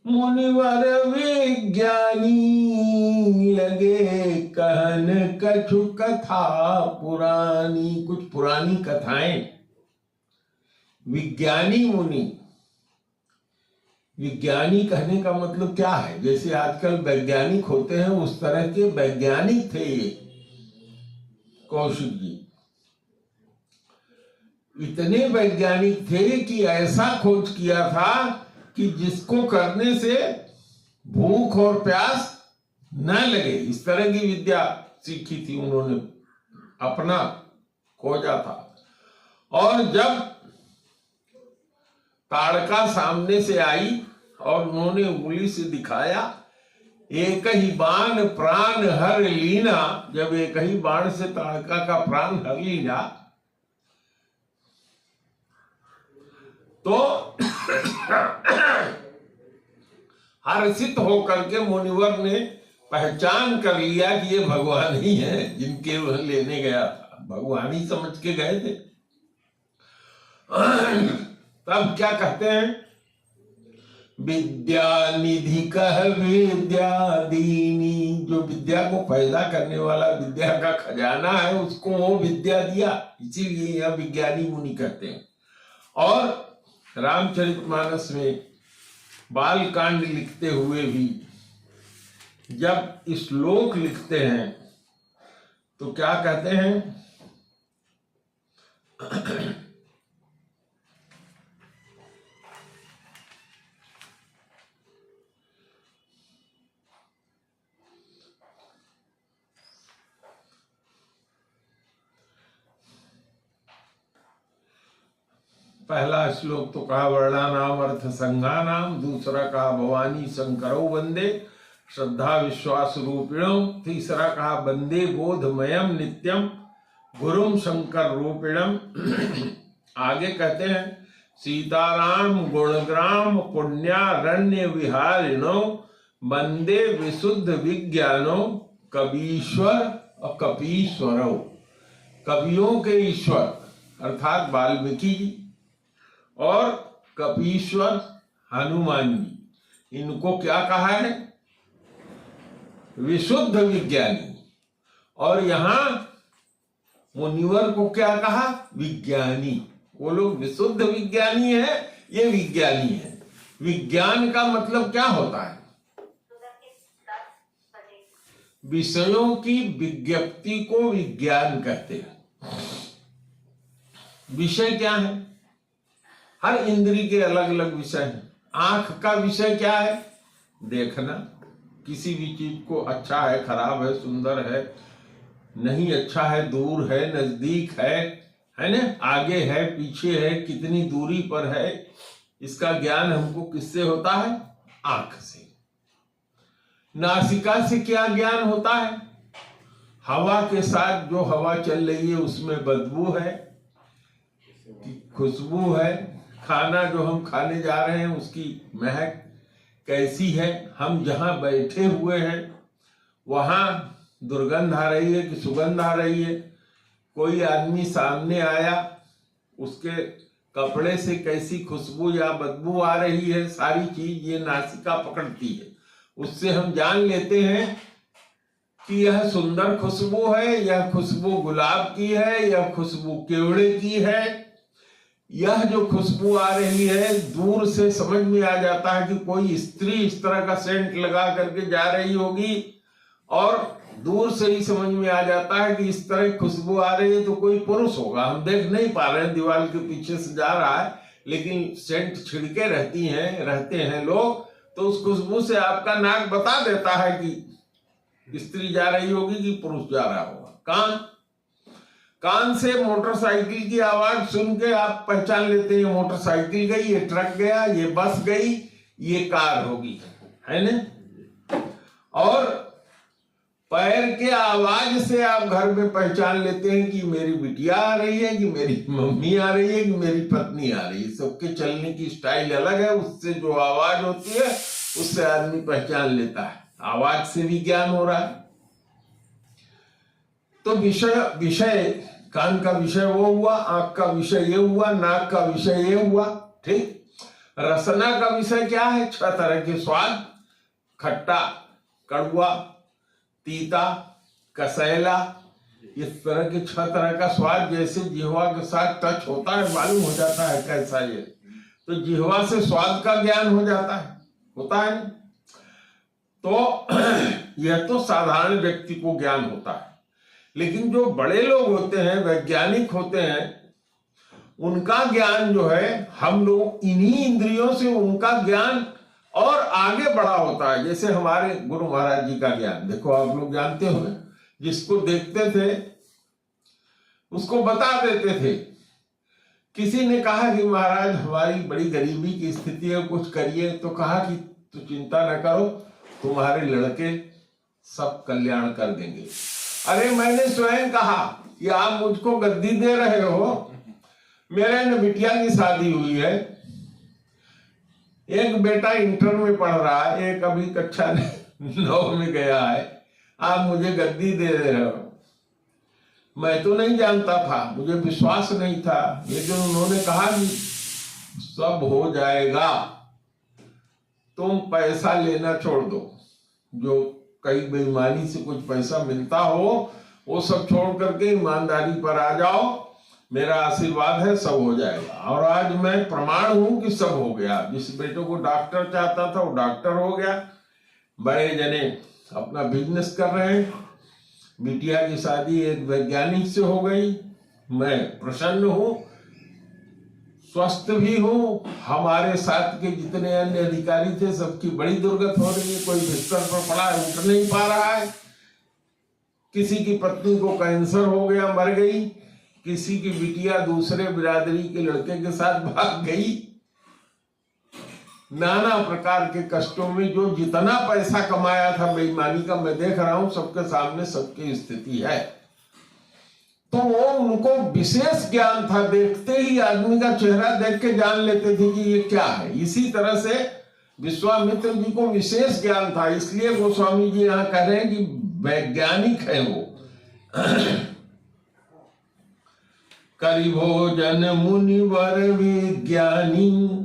मुनिवर विज्ञानी, लगे कहन कछु कथा पुरानी। कुछ पुरानी कथाएं। विज्ञानी मुनि, विज्ञानी कहने का मतलब क्या है? जैसे आजकल वैज्ञानिक होते हैं, उस तरह के वैज्ञानिक थे ये कौशिक जी। इतने वैज्ञानिक थे कि ऐसा खोज किया था कि जिसको करने से भूख और प्यास न लगे, इस तरह की विद्या सीखी थी उन्होंने, अपना खोजा था। और जब ताड़का सामने से आई और उन्होंने उंगली से दिखाया, एक ही बाण प्राण हर लीना। जब एक ही बाण से ताड़का का प्राण हर लिया तो हर्षित होकर के मुनिवर ने पहचान कर लिया कि ये भगवान ही है जिनके वह लेने गया था। भगवान ही समझ के गए थे। तब क्या कहते हैं, विद्या निधि कह विद्या दीनी। जो विद्या को पैदा करने वाला, विद्या का खजाना है, उसको वो विद्या दिया, इसीलिए यह विज्ञानी मुनि कहते हैं। और रामचरितमानस में बाल कांड लिखते हुए भी जब श्लोक लिखते हैं तो क्या कहते हैं, पहला श्लोक तो कहा वर्णानाम अर्थ संज्ञानाम, दूसरा कहा भवानी शंकरो वंदे श्रद्धा विश्वास रूपिणो, तीसरा कहा वंदे बोधमयम नित्यम गुरुम शंकर रूपिणम। आगे कहते हैं सीताराम गुणग्राम पुण्यारण्य विहारिणो वंदे विशुद्ध विज्ञानो कवीश्वर और कपीश्वरो। कवियों के ईश्वर अर्थात वाल्मीकि जी और कपीश्वर हनुमान जी, इनको क्या कहा है, विशुद्ध विज्ञानी। और यहां मुनिवर को क्या कहा, विज्ञानी। वो लोग विशुद्ध विज्ञानी है, ये विज्ञानी है। विज्ञान का मतलब क्या होता है, विषयों की विज्ञप्ति को विज्ञान कहते हैं। विषय क्या है, हर इंद्री के अलग अलग विषय हैं। आंख का विषय क्या है, देखना, किसी भी चीज को अच्छा है खराब है सुंदर है नहीं अच्छा है दूर है नजदीक है ना, आगे है पीछे है कितनी दूरी पर है, इसका ज्ञान हमको किससे होता है, आंख से। नासिका से क्या ज्ञान होता है, हवा के साथ जो हवा चल रही है उसमें बदबू है कि खुशबू है, खाना जो हम खाने जा रहे हैं उसकी महक कैसी है, हम जहां बैठे हुए हैं वहां दुर्गंध आ रही है कि सुगंध आ रही है, कोई आदमी सामने आया उसके कपड़े से कैसी खुशबू या बदबू आ रही है, सारी चीज ये नासिका पकड़ती है। उससे हम जान लेते हैं कि यह सुंदर खुशबू है, यह खुशबू गुलाब की है, यह खुशबू केवड़े की है। यह जो खुशबू आ रही है दूर से समझ में आ जाता है कि कोई स्त्री इस तरह का सेंट लगा करके जा रही होगी, और दूर से ही समझ में आ जाता है कि इस तरह खुशबू आ रही है तो कोई पुरुष होगा। हम देख नहीं पा रहे हैं, दीवार के पीछे से जा रहा है, लेकिन सेंट छिड़के रहते हैं लोग, तो उस खुशबू से आपका नाक बता देता है कि स्त्री जा रही होगी कि पुरुष जा रहा होगा। कान से मोटरसाइकिल की आवाज सुन के आप पहचान लेते हैं, मोटरसाइकिल गई, ये ट्रक गया, ये बस गई, ये कार होगी, है ना। और पैर के आवाज से आप घर में पहचान लेते हैं कि मेरी बिटिया आ रही है, कि मेरी मम्मी आ रही है, कि मेरी पत्नी आ रही है। सबके चलने की स्टाइल अलग है, उससे जो आवाज होती है उससे आदमी पहचान लेता है। आवाज से भी ज्ञान हो रहा है। तो विषय कान का विषय वो हुआ, आंख का विषय ये हुआ, नाक का विषय ये हुआ, ठीक। रसना का विषय क्या है, 6 तरह के स्वाद, खट्टा, कड़वा, तीता, कसैला, इस तरह के 6 तरह का स्वाद जैसे जिह्वा के साथ टच होता है मालूम हो जाता है कैसा ये, तो जिह्वा से स्वाद का ज्ञान हो जाता है, होता है। तो यह तो साधारण व्यक्ति को ज्ञान होता है, लेकिन जो बड़े लोग होते हैं, वैज्ञानिक होते हैं, उनका ज्ञान जो है, हम लोग इन्हीं इंद्रियों से उनका ज्ञान और आगे बढ़ा होता है। जैसे हमारे गुरु महाराज जी का ज्ञान देखो, आप लोग जानते हो, जिसको देखते थे उसको बता देते थे किसी ने कहा कि महाराज हमारी बड़ी गरीबी की स्थिति है, कुछ करिए। तो कहा कि तू चिंता न करो, तुम्हारे लड़के सब कल्याण कर देंगे। अरे मैंने स्वयं कहा कि आप मुझको गद्दी दे रहे हो, मेरे न बिटिया की शादी हुई है, एक बेटा इंटर में पढ़ रहा है, एक अभी कक्षा 9 में गया है, आप मुझे गद्दी दे रहे हो। मैं तो नहीं जानता था, मुझे विश्वास नहीं था, लेकिन उन्होंने कहा कि सब हो जाएगा, तुम पैसा लेना छोड़ दो, जो कई बेईमानी से कुछ पैसा मिलता हो वो सब छोड़ करके ईमानदारी पर आ जाओ, मेरा आशीर्वाद है, सब हो जाएगा। और आज मैं प्रमाण हूं कि सब हो गया। जिस बेटे को डॉक्टर चाहता था वो डॉक्टर हो गया, बड़े जने अपना बिजनेस कर रहे हैं, बिटिया की शादी एक वैज्ञानिक से हो गई। मैं प्रसन्न हूं, स्वस्थ भी हूं। हमारे साथ के जितने अन्य अधिकारी थे सबकी बड़ी दुर्गत हो रही है, कोई बिस्तर पर पड़ा है, उठ नहीं पा रहा है, किसी की पत्नी को कैंसर हो गया, मर गई, किसी की बिटिया दूसरे बिरादरी के लड़के के साथ भाग गई। नाना प्रकार के कष्टों में जो जितना पैसा कमाया था बेईमानी का, मैं देख रहा हूं सबके सामने सबकी स्थिति है। तो वो उनको विशेष ज्ञान था, देखते ही आदमी का चेहरा देख के जान लेते थे कि ये क्या है। इसी तरह से विश्वामित्र जी को विशेष ज्ञान था, इसलिए गोस्वामी जी यहाँ कह रहे हैं कि वैज्ञानिक है वो। करि भोजन मुनिवर विज्ञानी,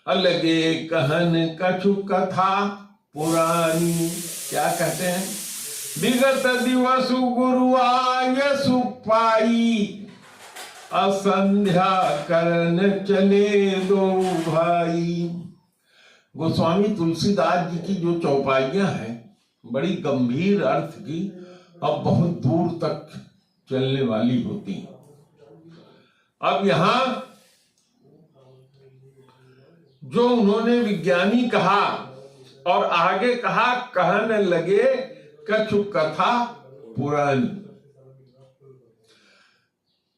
अलगे कहन कछु कथा पुरानी। क्या कहते हैं? विगत दिवस गुरु आय सुख पाई, असंध्या करन चले दो भाई। गोस्वामी तुलसीदास जी की जो चौपाइयां हैं बड़ी गंभीर अर्थ की, अब बहुत दूर तक चलने वाली होती। अब यहां जो उन्होंने विज्ञानी कहा और आगे कहा कहन लगे कछु कथा पुरानी,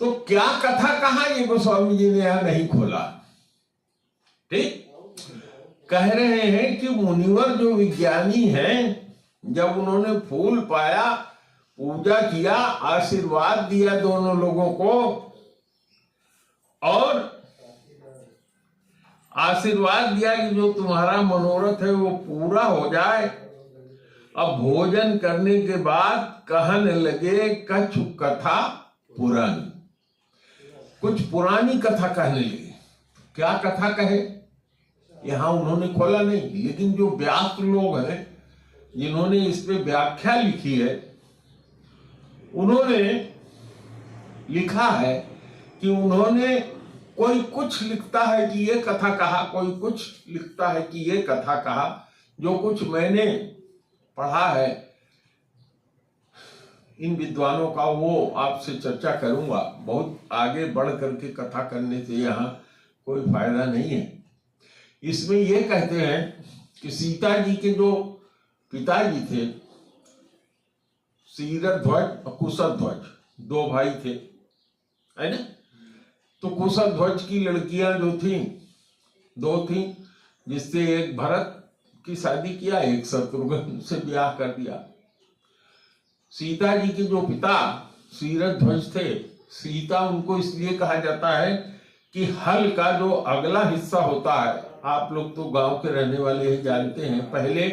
तो क्या कथा कहा ये गोस्वामी जी ने यहां नहीं खोला। ठीक कह रहे हैं कि मुनिवर जो विज्ञानी हैं, जब उन्होंने फूल पाया, पूजा किया, आशीर्वाद दिया दोनों लोगों को, और आशीर्वाद दिया कि जो तुम्हारा मनोरथ है वो पूरा हो जाए। अब भोजन करने के बाद कहने लगे कछु कथा पुरानी, कुछ पुरानी कथा कहने लगे। क्या कथा कहे यहां उन्होंने खोला नहीं, लेकिन जो व्यास लोग हैं जिन्होंने इस पे व्याख्या लिखी है, उन्होंने लिखा है कि उन्होंने, कोई कुछ लिखता है कि ये कथा कहा, कोई कुछ लिखता है कि ये कथा कहा। जो कुछ मैंने पढ़ा है इन विद्वानों का वो आपसे चर्चा करूंगा। बहुत आगे बढ़ करके कथा करने से यहाँ कोई फायदा नहीं है। इसमें ये कहते हैं कि सीता जी के जो पिताजी थे, शीरध्वज और कुशध्वज, दो भाई थे, है ना। तो कुशध्वज की लड़कियां जो थी, दो थी, जिससे एक भरत की शादी किया, एक शत्रुघ्न से ब्याह कर दिया। सीता जी के जो पिता शीरध्वज थे, सीता उनको इसलिए कहा जाता है कि हल का जो अगला हिस्सा होता है, आप लोग तो गांव के रहने वाले ही जानते हैं, पहले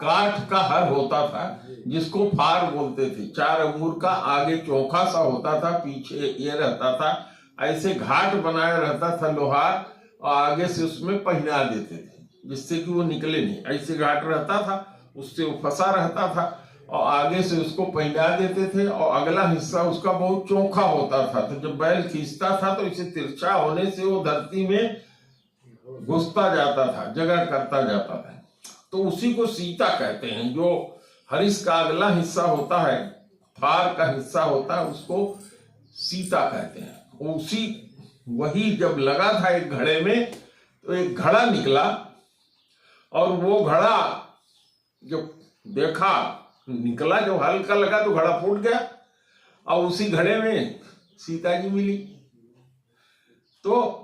काठ का हर होता था जिसको फार बोलते थे। 4 अंगुर का, आगे चौखा सा होता था, पीछे ये रहता था, ऐसे घाट बनाया रहता था लोहार, और आगे से उसमें पहना देते थे जिससे कि वो निकले नहीं। ऐसे घाट रहता था, उससे वो फंसा रहता था, और आगे से उसको पहना देते थे, और अगला हिस्सा उसका बहुत चौखा होता था। तो जब बैल खींचता था तो इसे तिरछा होने से वो धरती में घुसता जाता था, जगह करता जाता था। तो उसी को सीता कहते हैं। जो हरिश का अगला हिस्सा होता है, फार का हिस्सा होता है, उसको सीता कहते हैं। उसी वही जब लगा था एक घड़े में, तो एक घड़ा निकला, और वो घड़ा जब देखा निकला, जब हल्का लगा तो घड़ा फूट गया, और उसी घड़े में सीता जी मिली। तो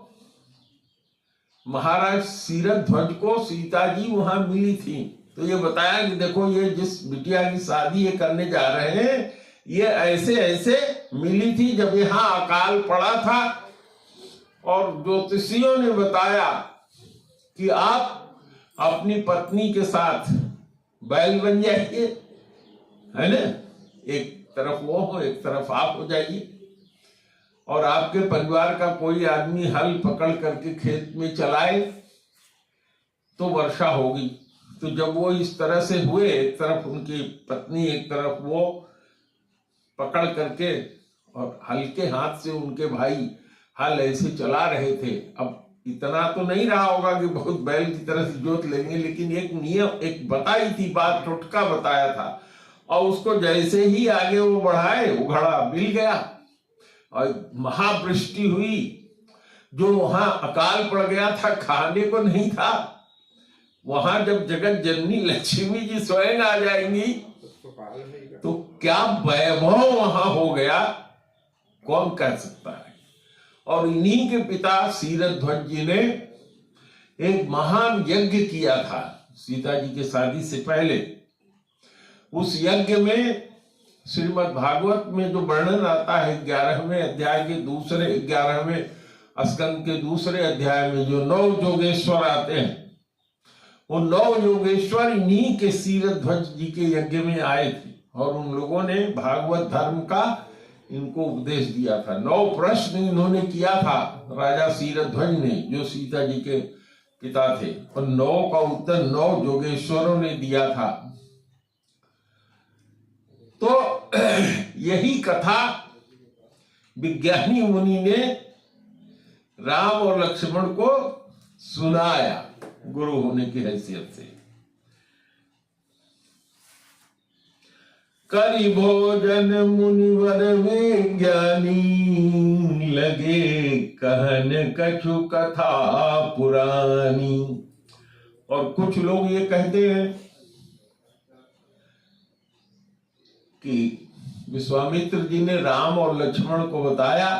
महाराज सीरथ ध्वज को सीता जी वहां मिली थी। तो ये बताया कि देखो ये जिस बिटिया की शादी ये करने जा रहे हैं ये ऐसे ऐसे मिली थी जब यहाँ अकाल पड़ा था। और ज्योतिषियों ने बताया कि आप अपनी पत्नी के साथ बैल बन जाइए, है ना, एक तरफ वो हो एक तरफ आप हो जाइए, और आपके परिवार का कोई आदमी हल पकड़ करके खेत में चलाए तो वर्षा होगी। तो जब वो इस तरह से हुए, एक तरफ उनकी पत्नी एक तरफ वो पकड़ करके, और हल्के हाथ से उनके भाई हल ऐसे चला रहे थे। अब इतना तो नहीं रहा होगा कि बहुत बैल की तरह से जोत लेंगे, लेकिन एक नियम एक बताई थी बात, टोटका बताया था। और उसको जैसे ही आगे वो बढ़ाए वो घड़ा मिल गया और महावृष्टि हुई। जो वहां अकाल पड़ गया था खाने को नहीं था, वहां जब जगत जननी लक्ष्मी जी स्वयं आ जाएंगी तो क्या वैभव वहां हो गया कौन कह सकता है। और इन्हीं के पिता सीरथ ध्वज जी ने एक महान यज्ञ किया था सीता जी की शादी से पहले। उस यज्ञ में श्रीमद् भागवत में जो वर्णन आता है 11वें अध्याय के दूसरे 11वें स्कंद के दूसरे अध्याय में जो 9 योगेश्वर आते हैं, वो 9 योगेश्वर इन्हीं के सीरथ ध्वज जी के यज्ञ में आए थे और उन लोगों ने भागवत धर्म का इनको उपदेश दिया था। 9 प्रश्न इन्होंने किया था राजा सीरथ ध्वज ने जो सीता जी के पिता थे, और 9 का उत्तर 9 योगेश्वरों ने दिया था। तो यही कथा विज्ञानी मुनि ने राम और लक्ष्मण को सुनाया गुरु होने की हैसियत से। करि भोजन मुनिवर विज्ञानी, लगे कहन कछु कथा पुरानी। और कुछ लोग ये कहते हैं कि विश्वामित्र जी ने राम और लक्ष्मण को बताया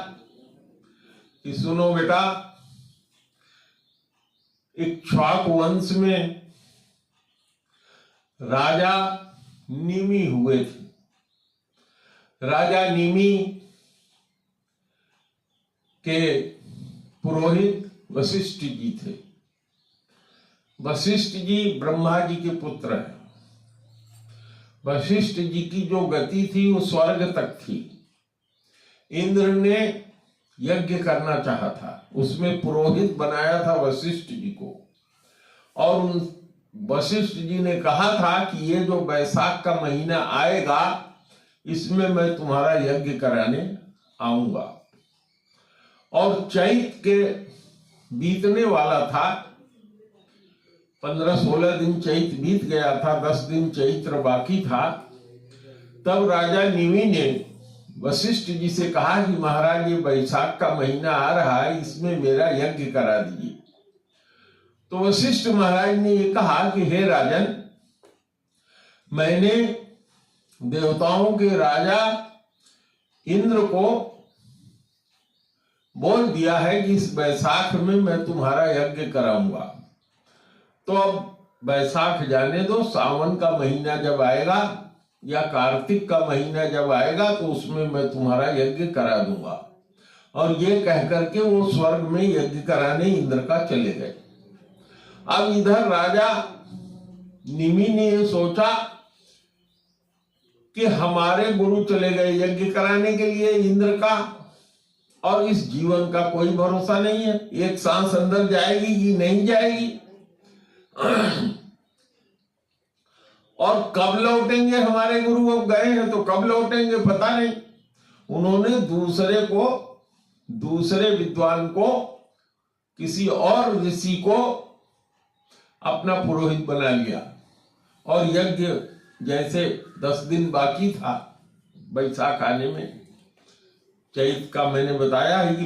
कि सुनो बेटा, इक्ष्वाकु वंश में राजा निमि हुए थे। राजा निमि के पुरोहित वशिष्ठ जी थे। वशिष्ठ जी ब्रह्मा जी के पुत्र हैं। वशिष्ठ जी की जो गति थी वो स्वर्ग तक थी। इंद्र ने यज्ञ करना चाहा था, उसमें पुरोहित बनाया था वशिष्ठ जी को, और उन वशिष्ठ जी ने कहा था कि ये जो बैसाख का महीना आएगा इसमें मैं तुम्हारा यज्ञ कराने आऊंगा। और चैत के बीतने वाला था, 15-16 दिन चैत बीत गया था, 10 दिन चैत्र बाकी था। तब राजा निमि ने वशिष्ठ जी से कहा कि महाराज ये बैसाख का महीना आ रहा है, इसमें मेरा यज्ञ करा दीजिए। तो वशिष्ठ महाराज ने ये कहा कि हे राजन, मैंने देवताओं के राजा इंद्र को बोल दिया है कि इस बैसाख में मैं तुम्हारा यज्ञ कराऊंगा। तो अब बैसाख जाने दो, सावन का महीना जब आएगा या कार्तिक का महीना जब आएगा तो उसमें मैं तुम्हारा यज्ञ करा दूंगा। और ये कह करके वो स्वर्ग में यज्ञ कराने इंद्र का चले गए। अब इधर राजा निमि ने ये सोचा कि हमारे गुरु चले गए यज्ञ कराने के लिए इंद्र का, और इस जीवन का कोई भरोसा नहीं है, एक सांस अंदर जाएगी कि नहीं जाएगी, और कब लौटेंगे हमारे गुरु, अब गए हैं तो कब लौटेंगे पता नहीं। उन्होंने दूसरे विद्वान को, किसी और ऋषि को अपना पुरोहित बना लिया। और यज्ञ जैसे 10 दिन बाकी था बैसाख आने में, चैत का मैंने बताया है कि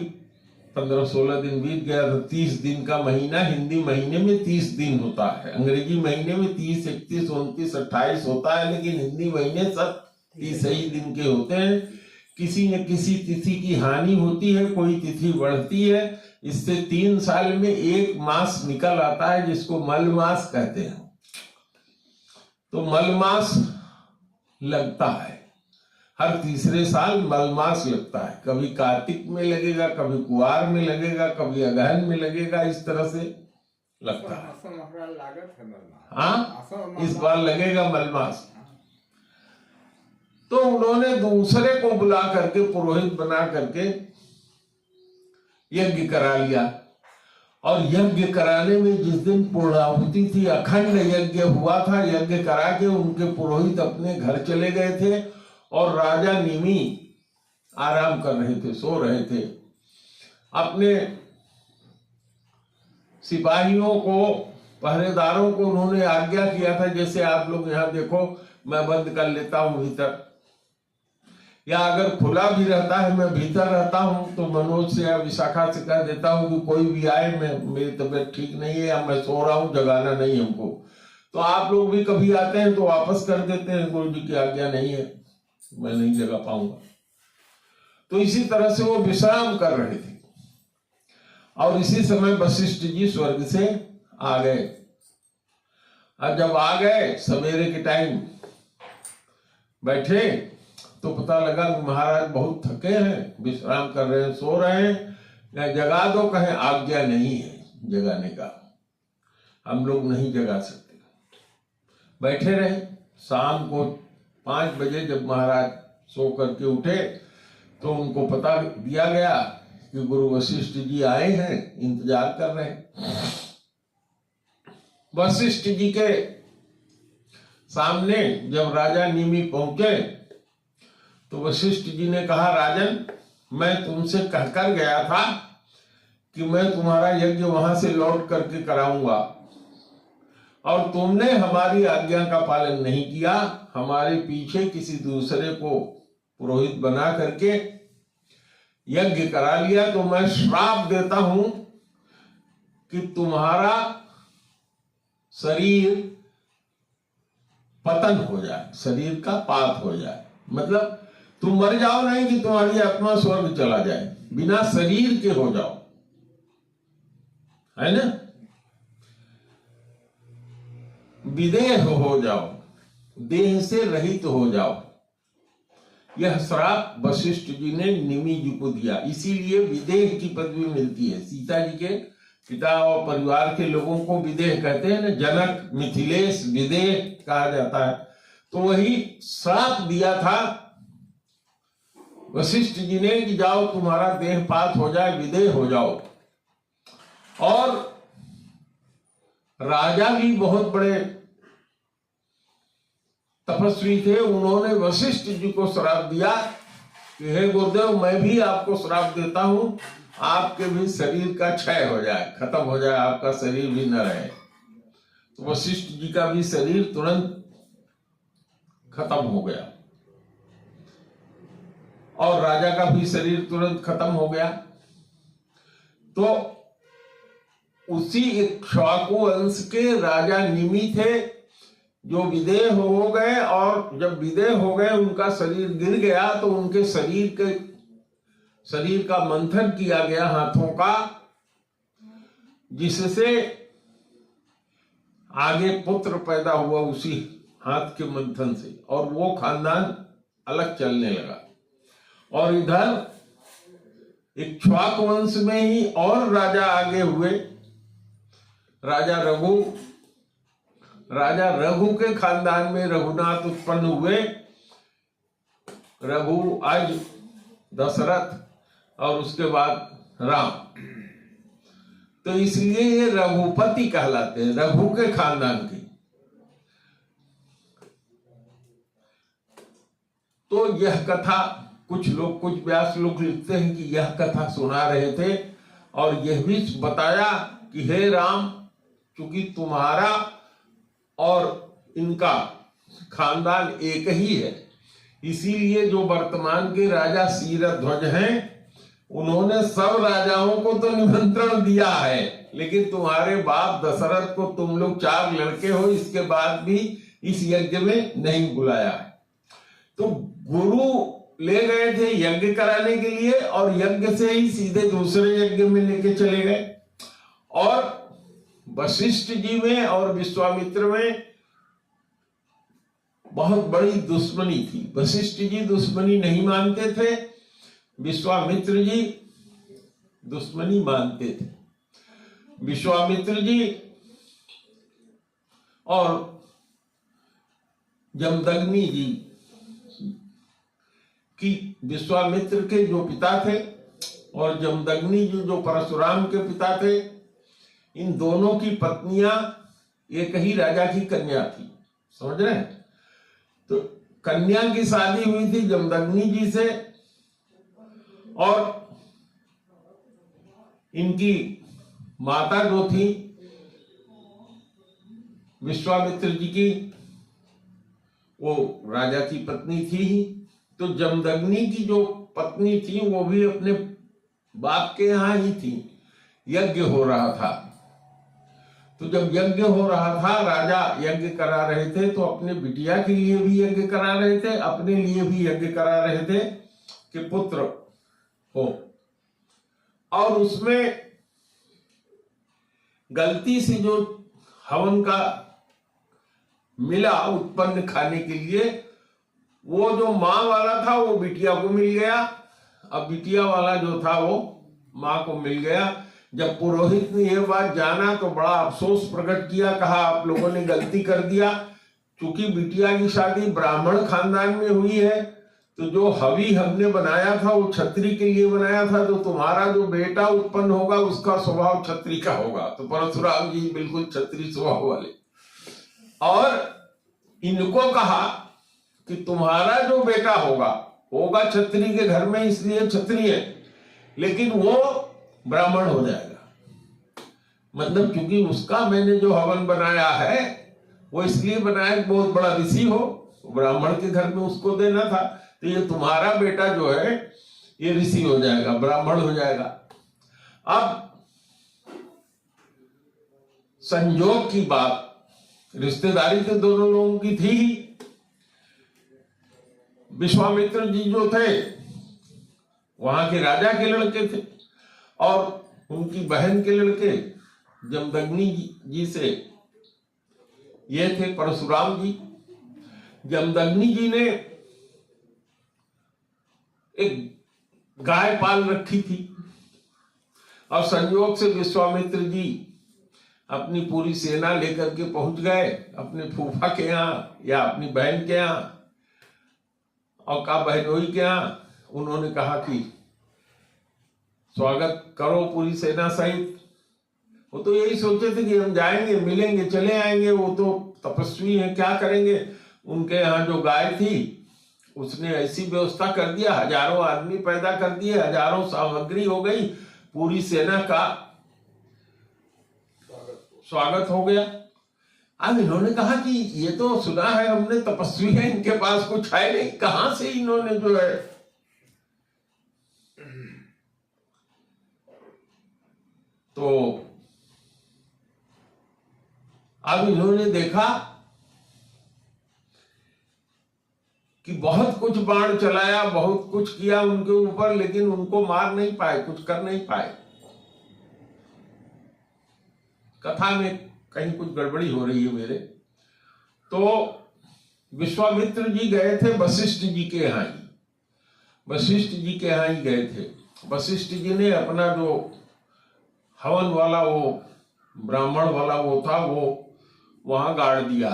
15-16 दिन बीत गया तो 30 दिन का महीना, हिंदी महीने में 30 दिन होता है, अंग्रेजी महीने में 30, 31, 29, 28 होता है, लेकिन हिंदी महीने सब 30 ही दिन के होते हैं। किसी न किसी तिथि की हानि होती है, कोई तिथि बढ़ती है, इससे 3 साल में एक मास निकल आता है जिसको मल मास कहते हैं। तो मल मास लगता है, हर तीसरे साल मल मास लगता है। कभी कार्तिक में लगेगा, कभी कुआर में लगेगा, कभी अगहन में लगेगा, इस तरह से लगता है। हाँ, इस बार लगेगा मल मास। तो उन्होंने दूसरे को बुला करके, पुरोहित बना करके यज्ञ करा लिया। और यज्ञ कराने में जिस दिन पूर्णाहुति थी, अखंड यज्ञ हुआ था, यज्ञ करा के उनके पुरोहित अपने घर चले गए थे और राजा निमि आराम कर रहे थे, सो रहे थे। अपने सिपाहियों को, पहरेदारों को उन्होंने आज्ञा किया था, जैसे आप लोग यहाँ देखो, मैं बंद कर लेता हूं भीतर, या अगर खुला भी रहता है मैं भीतर रहता हूं, तो मनोज से या विशाखा से कह देता हूं कि कोई भी आए, मेरी तबीयत ठीक नहीं है या मैं सो रहा हूं, जगाना नहीं हमको। तो आप लोग भी कभी आते हैं तो वापस कर देते हैं, गुरु जी की आज्ञा नहीं है, मैं नहीं जगा पाऊंगा। तो इसी तरह से वो विश्राम कर रहे थे। और इसी समय वशिष्ठ जी स्वर्ग से आ गए। और जब आ गए सवेरे के टाइम बैठे, तो पता लगा कि महाराज बहुत थके हैं, विश्राम कर रहे हैं, सो रहे हैं, या जगा दो, कहें आज्ञा नहीं है जगाने का, हम लोग नहीं जगा सकते। बैठे रहे। शाम को 5 बजे जब महाराज सो करके उठे, तो उनको पता दिया गया कि गुरु वशिष्ठ जी आए हैं, इंतजार कर रहे हैं। वशिष्ठ जी के सामने जब राजा निमि पहुंचे, तो वशिष्ठ जी ने कहा, राजन, मैं तुमसे कहकर गया था कि मैं तुम्हारा यज्ञ वहां से लौट करके कराऊंगा, और तुमने हमारी आज्ञा का पालन नहीं किया, हमारे पीछे किसी दूसरे को पुरोहित बना करके यज्ञ करा लिया। तो मैं श्राप देता हूं कि तुम्हारा शरीर पतन हो जाए, शरीर का पात हो जाए, मतलब तुम मर जाओ नहीं कि तुम्हारी आत्मा स्वर्ग चला जाए, बिना शरीर के हो जाओ, है ना, विदेह हो जाओ, देह से रहित हो जाओ। यह श्राप वशिष्ठ जी ने निमि जी को दिया। इसीलिए विदेह की पदवी मिलती है। सीता जी के पिता और परिवार के लोगों को विदेह कहते हैं ना, जनक, मिथिलेश, विदेह कहा जाता है। तो वही श्राप दिया था वशिष्ठ जी ने कि जाओ तुम्हारा देह पात हो जाए, विदेह हो जाओ। और राजा भी बहुत बड़े तपस्वी थे, उन्होंने वशिष्ठ जी को श्राप दिया कि हे गुरुदेव, मैं भी आपको श्राप देता हूं, आपके भी शरीर का क्षय हो जाए, खत्म हो जाए, आपका शरीर भी न रहे। तो वशिष्ठ जी का भी शरीर तुरंत खत्म हो गया और राजा का भी शरीर तुरंत खत्म हो गया। तो उसी इक्ष्वाकु वंश के राजा निमि थे जो विदेह हो गए, और जब विदेह हो गए उनका शरीर गिर गया, तो उनके शरीर का मंथन किया गया हाथों का, जिससे आगे पुत्र पैदा हुआ उसी हाथ के मंथन से, और वो खानदान अलग चलने लगा। और इधर इक्ष्वाकु वंश में ही और राजा आगे हुए, राजा रघु के खानदान में रघुनाथ उत्पन्न हुए। रघु आज दशरथ और उसके बाद राम, तो इसलिए ये रघुपति कहलाते हैं, रघु के खानदान के। तो यह कथा कुछ व्यास लोग लिखते हैं कि यह कथा सुना रहे थे, और यह भी बताया कि हे राम, चूंकि तुम्हारा और इनका खानदान एक ही है, इसीलिए जो वर्तमान के राजा शीरध्वज हैं, उन्होंने सब राजाओं को तो निमंत्रण दिया है, लेकिन तुम्हारे बाप दशरथ को तुम लोग 4 लड़के हो, इसके बाद भी इस यज्ञ में नहीं बुलाया है। तो गुरु ले गए थे यज्ञ कराने के लिए और यज्ञ से ही सीधे दूसरे यज्ञ में लेके चले गए। और वशिष्ठ जी में और विश्वामित्र में बहुत बड़ी दुश्मनी थी। वशिष्ठ जी दुश्मनी नहीं मानते थे, विश्वामित्र जी दुश्मनी मानते थे। विश्वामित्र जी और जमदग्नि जी की, विश्वामित्र के जो पिता थे और जमदग्नि जी जो परशुराम के पिता थे, इन दोनों की पत्नियां एक ही राजा की कन्या थी। समझ रहे हैं? तो कन्या की शादी हुई थी जमदग्नि जी से और इनकी माता जो थी विश्वामित्र जी की, वो राजा की पत्नी थी ही। तो जमदग्नि की जो पत्नी थी वो भी अपने बाप के यहाँ ही थी। यज्ञ हो रहा था, तो जब यज्ञ हो रहा था, राजा यज्ञ करा रहे थे, तो अपने बिटिया के लिए भी यज्ञ करा रहे थे, अपने लिए भी यज्ञ करा रहे थे कि पुत्र हो। और उसमें गलती से जो हवन का मिला उत्पन्न खाने के लिए, वो जो माँ वाला था वो बिटिया को मिल गया, अब बिटिया वाला जो था वो माँ को मिल गया। जब पुरोहित ने यह बात जाना तो बड़ा अफसोस प्रकट किया, कहा आप लोगों ने गलती कर दिया, क्योंकि बिटिया की शादी ब्राह्मण खानदान में हुई है, तो जो हवि हमने बनाया था वो छत्री के लिए बनाया था, तो तुम्हारा जो बेटा उत्पन्न होगा उसका स्वभाव छत्री का होगा। तो परशुराम जी बिल्कुल छत्री स्वभाव वाले, और इनको कहा कि तुम्हारा जो बेटा होगा छत्री के घर में, इसलिए छत्री है, लेकिन वो ब्राह्मण हो जाएगा। मतलब क्योंकि उसका मैंने जो हवन बनाया है वो इसलिए बनाया कि बहुत बड़ा ऋषि हो, ब्राह्मण के घर में उसको देना था, तो ये तुम्हारा बेटा जो है ये ऋषि हो जाएगा, ब्राह्मण हो जाएगा। अब संयोग की बात, रिश्तेदारी तो दोनों लोगों की थी ही। विश्वामित्र जी जो थे वहां के राजा के लड़के थे और उनकी बहन के लड़के जमदग्नि जी से ये थे परशुराम जी। जमदग्नि जी ने एक गाय पाल रखी थी और संयोग से विश्वामित्र जी अपनी पूरी सेना लेकर के पहुंच गए अपने फूफा के यहाँ या अपनी बहन के यहाँ और का बहनोई के यहाँ। उन्होंने कहा कि स्वागत करो पूरी सेना सहित। वो तो यही सोचे थे कि हम जाएंगे, मिलेंगे, चले आएंगे, वो तो तपस्वी हैं, क्या करेंगे। उनके यहाँ जो गाय थी उसने ऐसी व्यवस्था कर दिया, हजारों आदमी पैदा कर दिए, हजारों सामग्री हो गई, पूरी सेना का स्वागत हो गया। अब इन्होंने कहा कि ये तो सुना है हमने तपस्वी है, इनके पास कुछ है नहीं, कहां से इन्होंने जो है। तो अब इन्होंने देखा कि बहुत कुछ बाण चलाया, बहुत कुछ किया उनके ऊपर, लेकिन उनको मार नहीं पाए, कुछ कर नहीं पाए। कथा में कहीं कुछ गड़बड़ी हो रही है मेरे। तो विश्वामित्र जी गए थे वशिष्ठ जी के यहाँ ही, वशिष्ठ जी के यहाँ ही गए थे। वशिष्ठ जी ने अपना जो हवन वाला वो ब्राह्मण वाला वो था वो वहां गाड़ दिया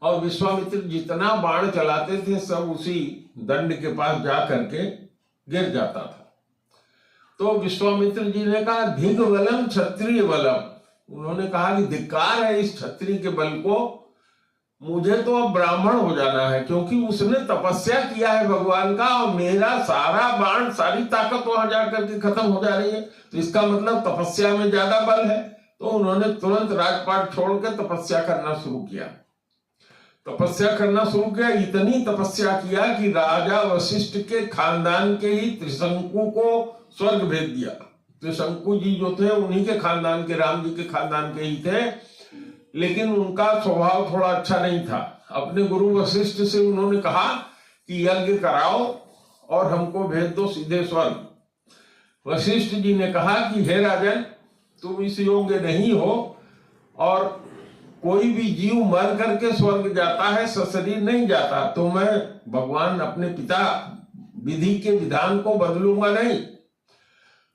और विश्वामित्र जितना बाण चलाते थे सब उसी दंड के पास जा करके गिर जाता था। तो विश्वामित्र जी ने कहा धिग बलम क्षत्रिय बलम, उन्होंने कहा कि धिक्कार है इस क्षत्रिय के बल को, मुझे तो अब ब्राह्मण हो जाना है, क्योंकि उसने तपस्या किया है भगवान का और मेरा सारा बाण सारी ताकत वहां जाकर के खत्म हो जा रही है, तो इसका मतलब तपस्या में ज्यादा बल है। तो उन्होंने तुरंत राजपाट छोड़कर तपस्या करना शुरू किया। तपस्या करना शुरू किया, इतनी तपस्या किया कि राजा वशिष्ठ के खानदान के ही त्रिशंकु को स्वर्ग भेज दिया। त्रिशंकु जी जो थे उन्हीं के खानदान के, राम जी के खानदान के ही थे, लेकिन उनका स्वभाव थोड़ा अच्छा नहीं था। अपने गुरु वशिष्ठ से उन्होंने कहा कि यज्ञ कराओ और हमको भेज दो सीधे स्वर्ग। वशिष्ठ जी ने कहा कि हे राजन, तुम इस योग्य नहीं हो, और कोई भी जीव मर करके स्वर्ग जाता है, सशरीर नहीं जाता, तो मैं भगवान अपने पिता विधि के विधान को बदलूंगा नहीं।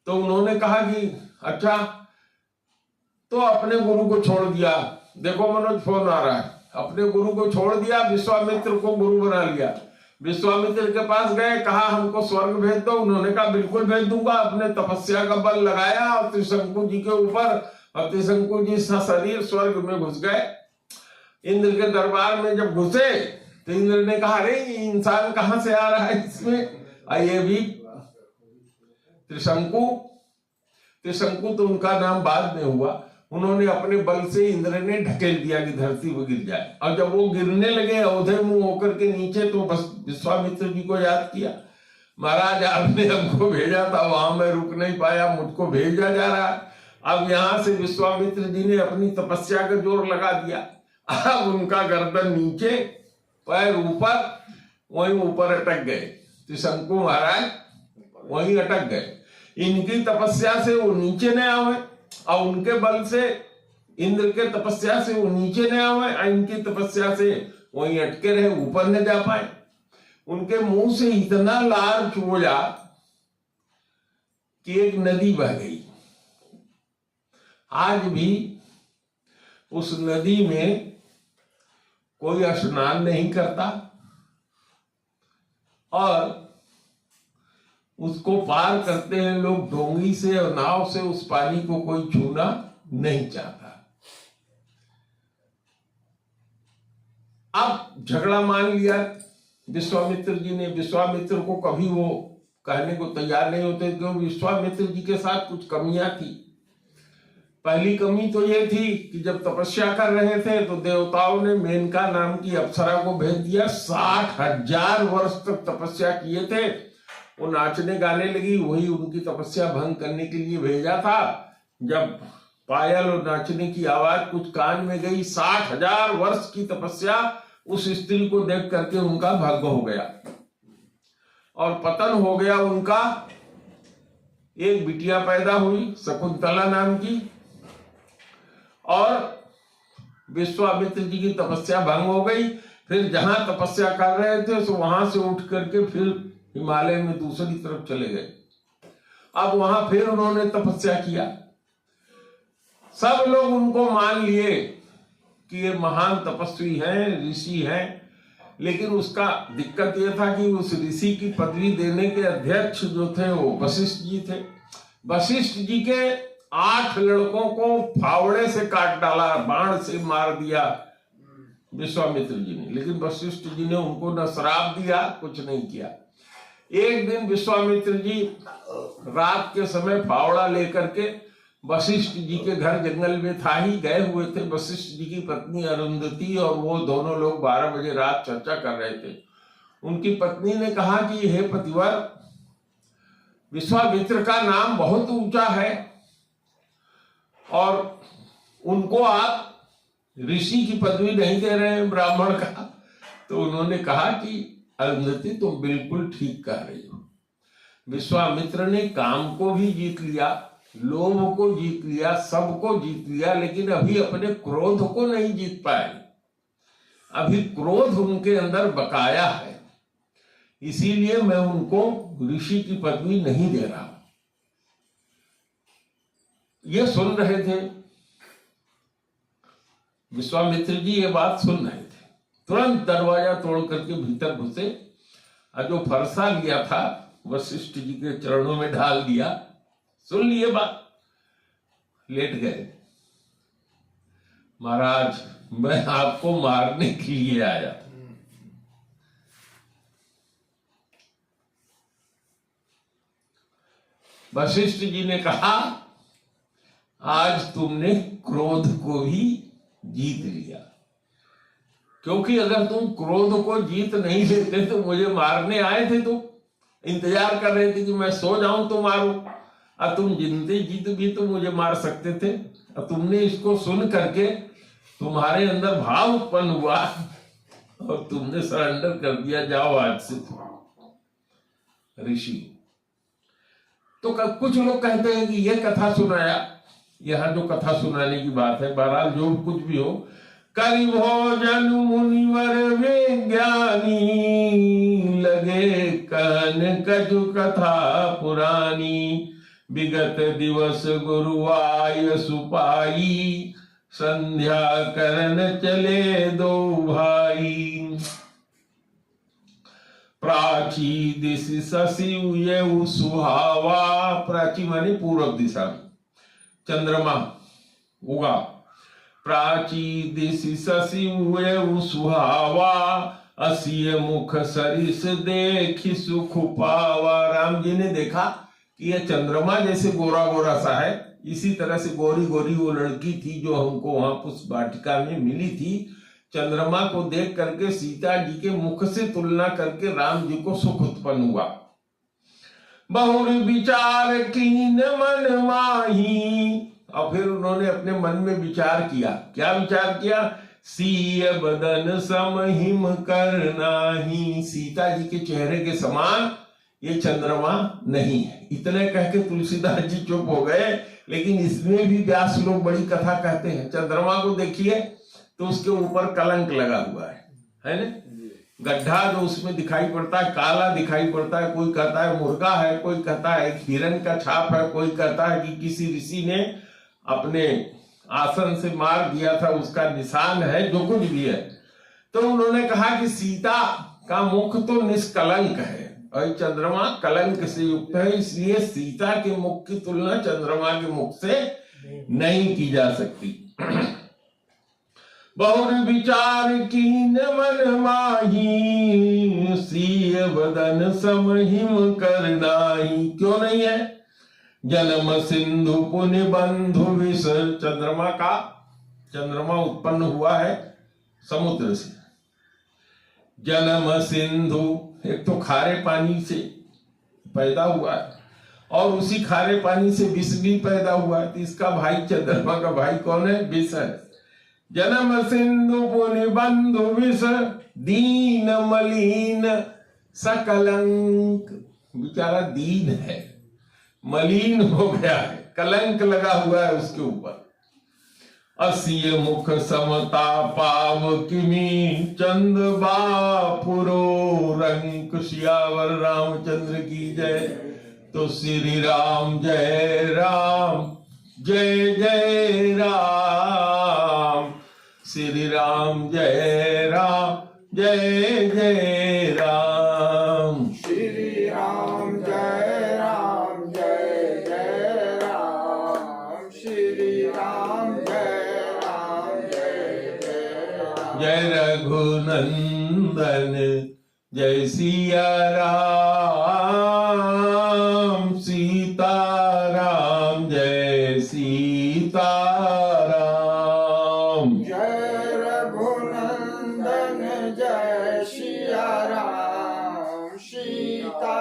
तो उन्होंने कहा कि अच्छा, तो अपने गुरु को छोड़ दिया। देखो मनोज, फोन आ रहा है। अपने गुरु को छोड़ दिया, विश्वामित्र को गुरु बना लिया। विश्वामित्र के पास गए, कहा हमको स्वर्ग भेज दो। उन्होंने कहा बिल्कुल भेज दूंगा। अपने तपस्या का बल लगाया और त्रिशंकु जी के ऊपर, और त्रिशंकु जी शरीर स्वर्ग में घुस गए। इंद्र के दरबार में जब घुसे तो इंद्र ने कहा, अरे इंसान कहां से आ रहा है इसमें? ये भी त्रिशंकु तो उनका नाम बाद में हुआ। उन्होंने अपने बल से इंद्र ने ढकेल दिया कि धरती पर गिर जाए। और जब वो गिरने लगे औधे मुंह होकर के नीचे, तो बस विश्वामित्र जी को याद किया, महाराज आपने हमको भेजा था, वहां मैं रुक नहीं पाया, मुझको भेजा जा रहा। अब यहां से विश्वामित्र जी ने अपनी तपस्या का जोर लगा दिया। अब उनका गर्दन नीचे, पैर ऊपर, वहीं ऊपर अटक गए। त्रिशंकु महाराज वहीं अटक गए। इनकी तपस्या से वो नीचे न आवे, और उनके बल से, इंद्र के तपस्या से वो नीचे न आवे, और इनकी तपस्या से वहीं अटके रहे, ऊपर न जा पाए। उनके मुंह से इतना लार चूजा कि एक नदी बह गई। आज भी उस नदी में कोई स्नान नहीं करता, और उसको पार करते हैं लोग डोंगी से और नाव से। उस पानी को कोई छूना नहीं चाहता। अब झगड़ा मान लिया विश्वामित्र जी ने। विश्वामित्र को कभी वो कहने को तैयार नहीं होते, क्योंकि विश्वामित्र जी के साथ कुछ कमियां थी। पहली कमी तो ये थी कि जब तपस्या कर रहे थे तो देवताओं ने मेनका नाम की अप्सरा को भेज दिया। 60,000 वर्ष तक तपस्या किए थे, वो नाचने गाने लगी। वही उनकी तपस्या भंग करने के लिए भेजा था। जब पायल और नाचने की आवाज कुछ कान में गई, 60,000 वर्ष की तपस्या उस स्त्री को देख करके उनका भंग हो गया और पतन हो गया उनका। एक बिटिया पैदा हुई शकुंतला नाम की, और विश्वामित्र जी की तपस्या भंग हो गई। फिर जहां तपस्या कर रहे थे तो वहां से उठ करके फिर हिमालय में दूसरी तरफ चले गए। अब वहां फिर उन्होंने तपस्या किया। सब लोग उनको मान लिए कि ये महान तपस्वी हैं, ऋषि हैं। लेकिन उसका दिक्कत यह था कि उस ऋषि की पदवी देने के अध्यक्ष जो थे वो वशिष्ठ जी थे। वशिष्ठ जी के 8 लड़कों को फावड़े से काट डाला, बाण से मार दिया विश्वामित्र जी ने। लेकिन वशिष्ठ जी ने उनको न श्राप दिया, कुछ नहीं किया। एक दिन विश्वामित्र जी रात के समय फावड़ा लेकर के वशिष्ठ जी के घर, जंगल में था ही, गए हुए थे। वशिष्ठ जी की पत्नी अरुंधति और वो दोनों लोग 12 बजे रात चर्चा कर रहे थे। उनकी पत्नी ने कहा कि हे पतिवर, विश्वामित्र का नाम बहुत ऊंचा है और उनको आप ऋषि की पदवी नहीं दे रहे हैं, ब्राह्मण का। तो उन्होंने कहा कि अरुंधति तुम बिल्कुल ठीक कह रही हो। विश्वामित्र ने काम को भी जीत लिया, लोभ को जीत लिया, सबको जीत लिया, लेकिन अभी अपने क्रोध को नहीं जीत पाए। अभी क्रोध उनके अंदर बकाया है, इसीलिए मैं उनको ऋषि की पदवी नहीं दे रहा। ये सुन रहे थे विश्वामित्र जी, ये बात सुन रहे थे। तुरंत दरवाजा तोड़ करके भीतर घुसे और जो फरसा लिया था वशिष्ठ जी के चरणों में ढाल दिया। सुन लिए बात, लेट गए। महाराज, मैं आपको मारने के लिए आया। वशिष्ठ जी ने कहा, आज तुमने क्रोध को भी जीत लिया, क्योंकि अगर तुम क्रोध को जीत नहीं लेते तो मुझे मारने आए थे, तुम इंतजार कर रहे थे कि मैं सो जाऊं तो मारूं, और तुम जिंदे जीत भी तो मुझे मार सकते थे। और तुमने इसको सुन करके तुम्हारे अंदर भाव उत्पन्न हुआ और तुमने सरेंडर कर दिया, जाओ आज से। ऋषि। तो कुछ लोग कहते हैं कि ये कथा सुनाया, यहाँ जो कथा सुनाने की बात है, बहरहाल जो कुछ भी हो, करि भोजन मुनिवर विज्ञानी, लगे कहन कछु कथा पुरानी, विगत दिवस गुरुआय सुपाई, संध्या करन चले दो भाई। प्राची दिश शशि ये सुहावा, प्राची माने पूर्व दिशा में चंद्रमा उगा। प्राची दिश शशि ये सुहावा, असिय मुख सरिस देखि सुख पावा। राम जी ने देखा कि यह चंद्रमा जैसे गोरा गोरा सा है, इसी तरह से गोरी गोरी वो लड़की थी जो हमको वहां पुष्प वाटिका में मिली थी। चंद्रमा को देख करके सीता जी के मुख से तुलना करके राम जी को सुख उत्पन्न हुआ। बहुर विचार कीन मन माही, और फिर उन्होंने अपने मन में विचार किया। क्या विचार किया? सीय बदन समहिम करनाही, सीता जी के चेहरे के समान ये चंद्रमा नहीं है। इतने कह के तुलसीदास जी चुप हो गए, लेकिन इसमें भी व्यास लोग बड़ी कथा कहते हैं। चंद्रमा को देखिए तो उसके ऊपर कलंक लगा हुआ है ना, गड्ढा जो उसमें दिखाई पड़ता है काला दिखाई पड़ता है। कोई कहता है मुर्गा है, कोई कहता है हिरन का छाप है, कोई कहता है कि किसी ऋषि ने अपने आसन से मार दिया था, उसका निशान है, जो कुछ भी है। तो उन्होंने कहा कि सीता का मुख तो निष्कलंक है और चंद्रमा कलंक से युक्त है, इसलिए सीता के मुख की तुलना चंद्रमा के मुख से नहीं की जा सकती। बहुर विचार कीन मन माही, सीय बदन समहिम करनाही। क्यों नहीं है? जन्म सिंधु पुण्य बंधु विष, चंद्रमा उत्पन्न हुआ है समुद्र से। जन्म सिंधु, एक तो खारे पानी से पैदा हुआ है और उसी खारे पानी से विष भी पैदा हुआ है। तो इसका भाई, चंद्रमा का भाई कौन है? विष है। जन्म सिंधु पुनि बंधु विष, दीन मलिन सकलंक, बेचारा दीन है, मलिन हो गया है, कलंक लगा हुआ है उसके ऊपर। असिय मुख समता पाव किमी, चंद बापुरो रंक। सियावर रामचंद्र की जय। तो श्री राम जय राम, जय जय राम, श्री राम जय राम, जय जय राम, श्री राम जय राम, जय जय राम, श्री राम जय राम, जय जय राम। जय रघुनंदन जय सिया राम, सीता राम जय सीता राम। जय रघुनंदन जय सिया राम, सीता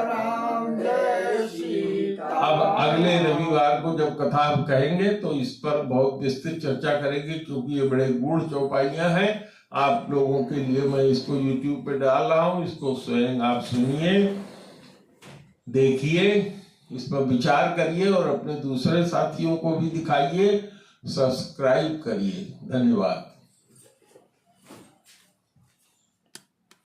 राम जय सीता। अब अगले रविवार को जब कथा हम कहेंगे तो इस पर बहुत विस्तृत चर्चा करेंगे, क्योंकि ये बड़े गूढ़ चौपाइयां हैं। आप लोगों के लिए मैं इसको YouTube पे डाल रहा हूं, इसको स्वयं आप सुनिए, देखिए, इस पर विचार करिए और अपने दूसरे साथियों को भी दिखाइए, सब्सक्राइब करिए। धन्यवाद।